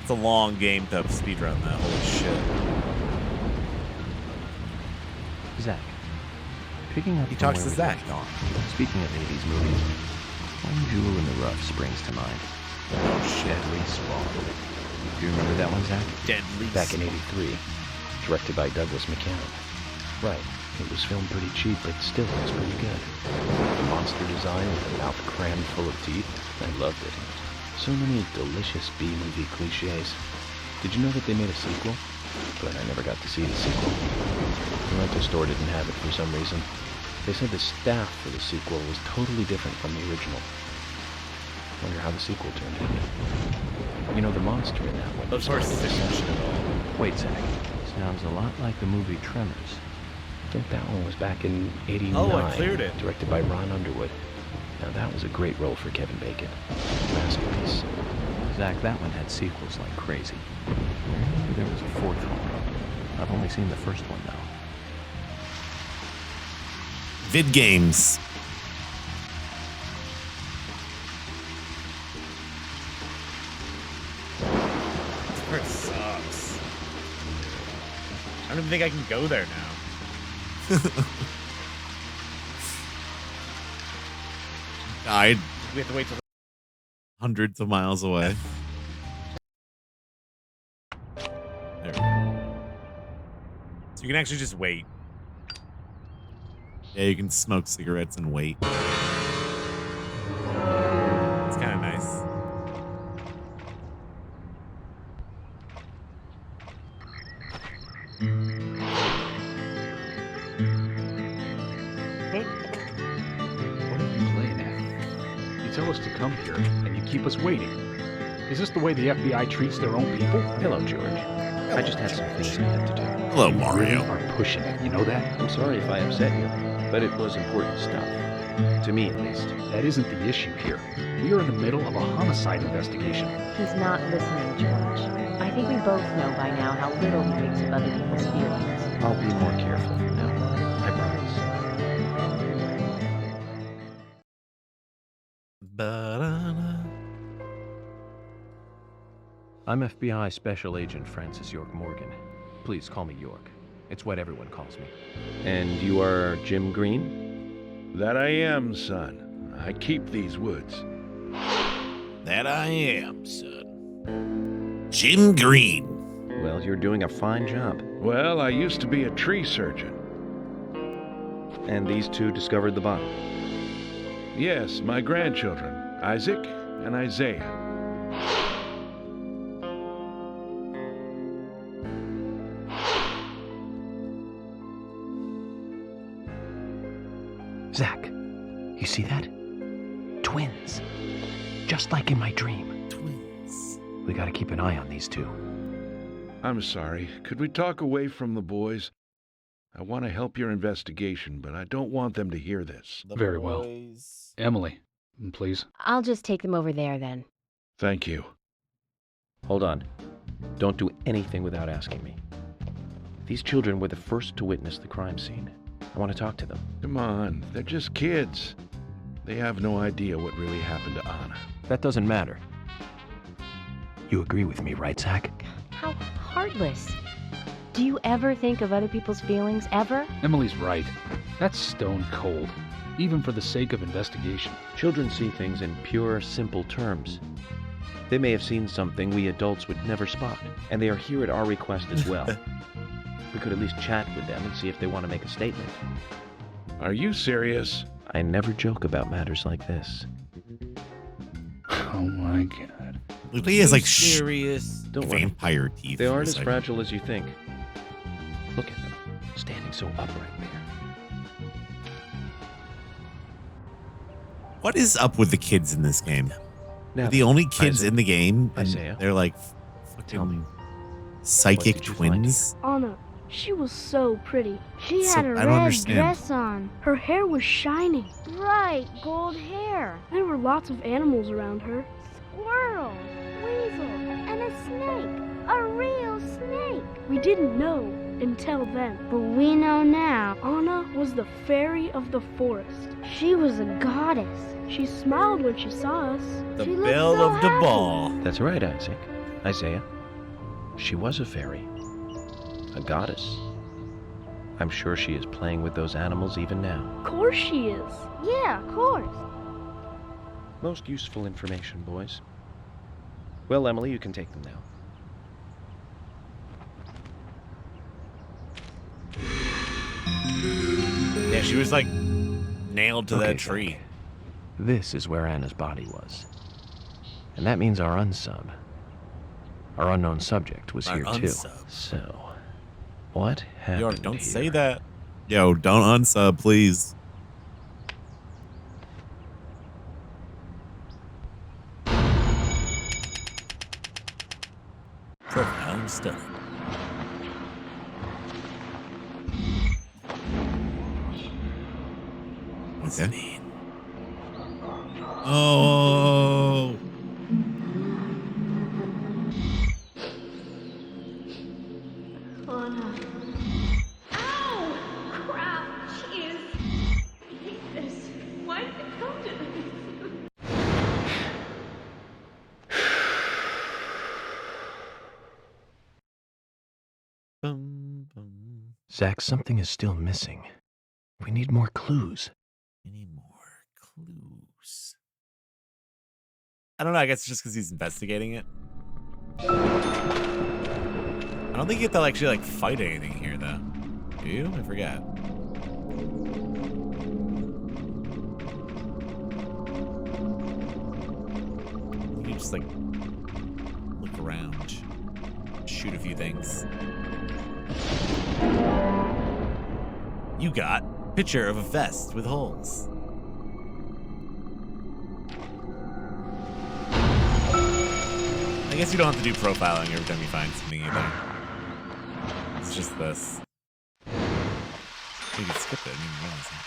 It's a long game to speedrun that. Holy shit. Zach, picking up He from talks where to we Zach. left off, speaking of 80s movies, one jewel in the rough springs to mind. Oh shit. Deadly Spawn. Do you remember that one, Zach? Deadly Back in '83, directed by Douglas McCann. Right. It was filmed pretty cheap, but still it was pretty good. The monster design with a mouth crammed full of teeth, I loved it. So many delicious B-movie cliches. Did you know that they made a sequel? But I never got to see the sequel. The rental store didn't have it for some reason. They said the staff for the sequel was totally different from the original. Wonder how the sequel turned out. You know, the monster in that one. Those horses didn't mention at all. Wait, Zach. Sounds a lot like the movie Tremors. I think that one was back in '89. Oh, I cleared it. Directed by Ron Underwood. Now that was a great role for Kevin Bacon. Masterpiece. Zach, that one had sequels like crazy. Maybe there was a fourth one. I've only seen the first one though. Vid games. This part sucks. I don't even think I can go there now. Died We have to wait till hundreds of miles away. There we go. so you can actually just wait. Yeah, you can smoke cigarettes and wait. It's kind of nice. What are you playing at? You tell us to come here, and you keep us waiting. Is this the way the FBI treats their own people? Hello, George. I just had some things I had to do. Hello, You Mario. really are pushing it, you know that? I'm sorry if I upset you, but it was important stuff. To me, at least. That isn't the issue here. We are in the middle of a homicide investigation. He's not listening, George. I think we both know by now how little he thinks of other people's feelings. I'll be more careful from now on. I promise. Ba-da-da. I'm FBI Special Agent Francis York Morgan. Please call me York. It's what everyone calls me. And you are Jim Green? That I am, son. I keep these woods. That I am, son. Jim Green. Well, you're doing a fine job. Well, I used to be a tree surgeon. And these two discovered the bottle? Yes, my grandchildren, Isaac and Isaiah. Zach, you see that? Twins. Just like in my dream. Twins. We gotta keep an eye on these two. I'm sorry. Could we talk away from the boys? I want to help your investigation, but I don't want them to hear this. Very well. Emily, please. I'll just take them over there then. Thank you. Hold on. Don't do anything without asking me. These children were the first to witness the crime scene. I want to talk to them. Come on, they're just kids. They have no idea what really happened to Anna. That doesn't matter. You agree with me, right, Zach? How heartless. Do you ever think of other people's feelings, ever? Emily's right. That's stone cold, even for the sake of investigation. Children see things in pure, simple terms. They may have seen something we adults would never spot, and they are here at our request as well. We could at least chat with them and see if they want to make a statement. Are you serious? I never joke about matters like this. Oh my god. Look, he has like serious. Don't worry. vampire teeth. They for a aren't as second. fragile as you think. Look at them, standing so upright there. What is up with the kids in this game? Now, They're the only kids Isaac, in the game, and Isaiah, they're like tell me, psychic what did you twins. Anna, she was so pretty. She So- had a I don't red understand. dress on. Her hair was shiny. Right, gold hair. There were lots of animals around her. Squirrels, weasels, and a snake. A real snake. We didn't know until then. But we know now. Anna was the fairy of the forest. She was a goddess. She smiled when she saw us. The She looked Belle so of the happy. Ball. That's right, Isaac. Isaiah. She was a fairy. A goddess. I'm sure she is playing with those animals even now. Of course she is. Yeah, of course. Most useful information, boys. Well, Emily, you can take them now. Yeah, she was like nailed to Okay, that tree. Zach. This is where Anna's body was. And that means our unsub, our unknown subject, was Our here too. unsub. So, what happened Yo, don't here? say that. Yo, don't unsub, please. Profound study. What's that mean? Oh. Anna. Ow! Crap! Jeez! I hate this. Why did it come to this? Bum, bum. Zach, something is still missing. We need more clues. Any more clues? I don't know. I guess it's just because he's investigating it. I don't think you have to actually like fight anything here, though. Do you? I forgot. You can just like look around, shoot a few things. You got picture of a vest with holes. I guess you don't have to do profiling every time you find something either. It's just this. You can skip it. I didn't even realize that.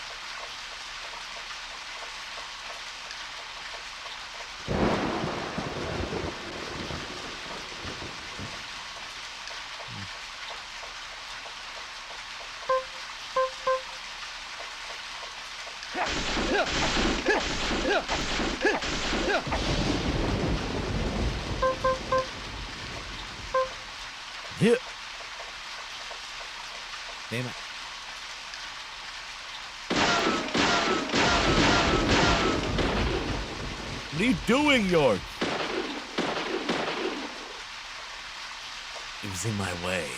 Yeah. Damn it. What are you doing, York? It was in my way.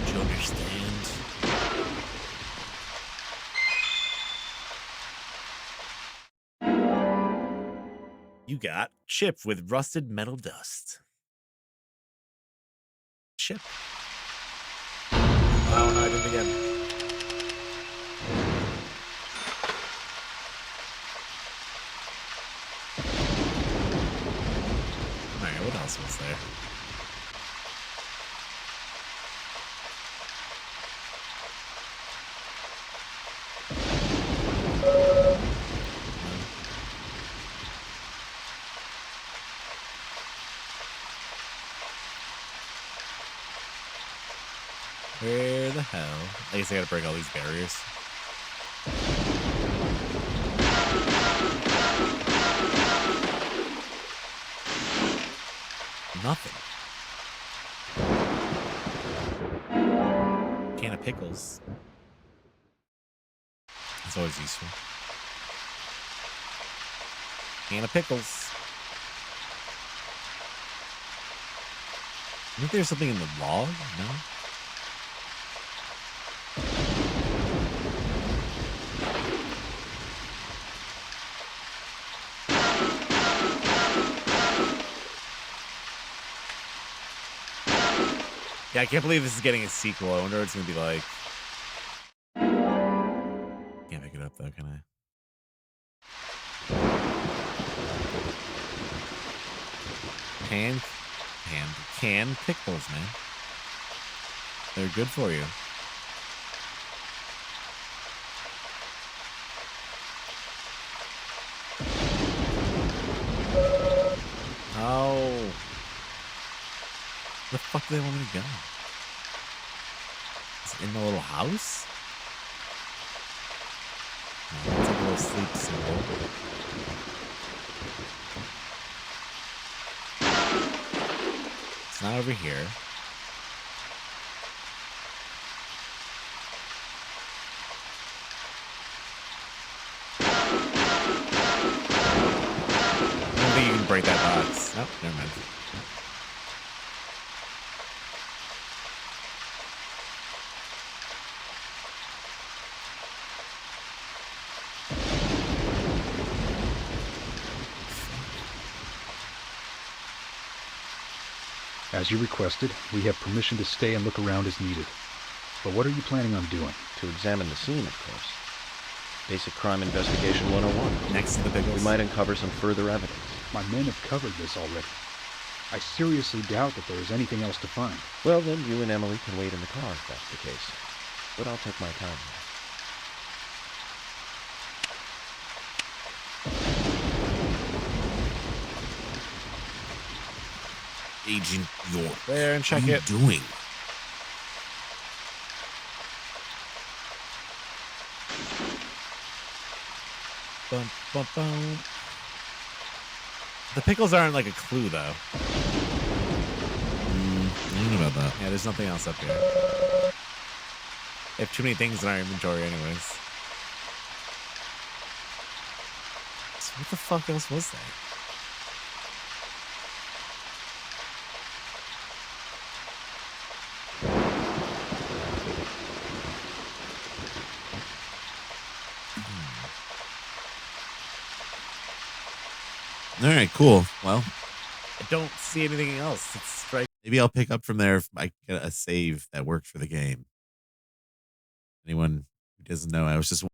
Do you understand? You got chip with rusted metal dust. Chip. Oh, no, I did it again. Alright, what else was there? Where the hell? I guess I gotta break all these barriers. Nothing. Can of pickles. That's always useful. Can of pickles. I think there's something in the log? No? Yeah, I can't believe this is getting a sequel. I wonder what it's going to be like. Can't pick it up, though, can I? Canned pickles, man. They're good for you. Oh. Where the fuck do they want me to go? Is it in the little house? No, it's like a little sleep symbol. It's not over here. I don't think you can break that box. Oh, never mind. As you requested, we have permission to stay and look around as needed. But what are you planning on doing? To examine the scene, of course. Basic Crime Investigation 101. Next to the pickles. We might uncover some further evidence. My men have covered this already. I seriously doubt that there is anything else to find. Well, then you and Emily can wait in the car if that's the case. But I'll take my time here. Agent York. There and check what are it. you doing? Bum, bum, bum. The pickles aren't like a clue, though. I don't know about that. Yeah, there's nothing else up here. They have too many things in our inventory anyways. So what the fuck else was there? All right, cool. Well, I don't see anything else. It's right. maybe I'll pick up from there if I get a save that worked for the game. Anyone who doesn't know, I was just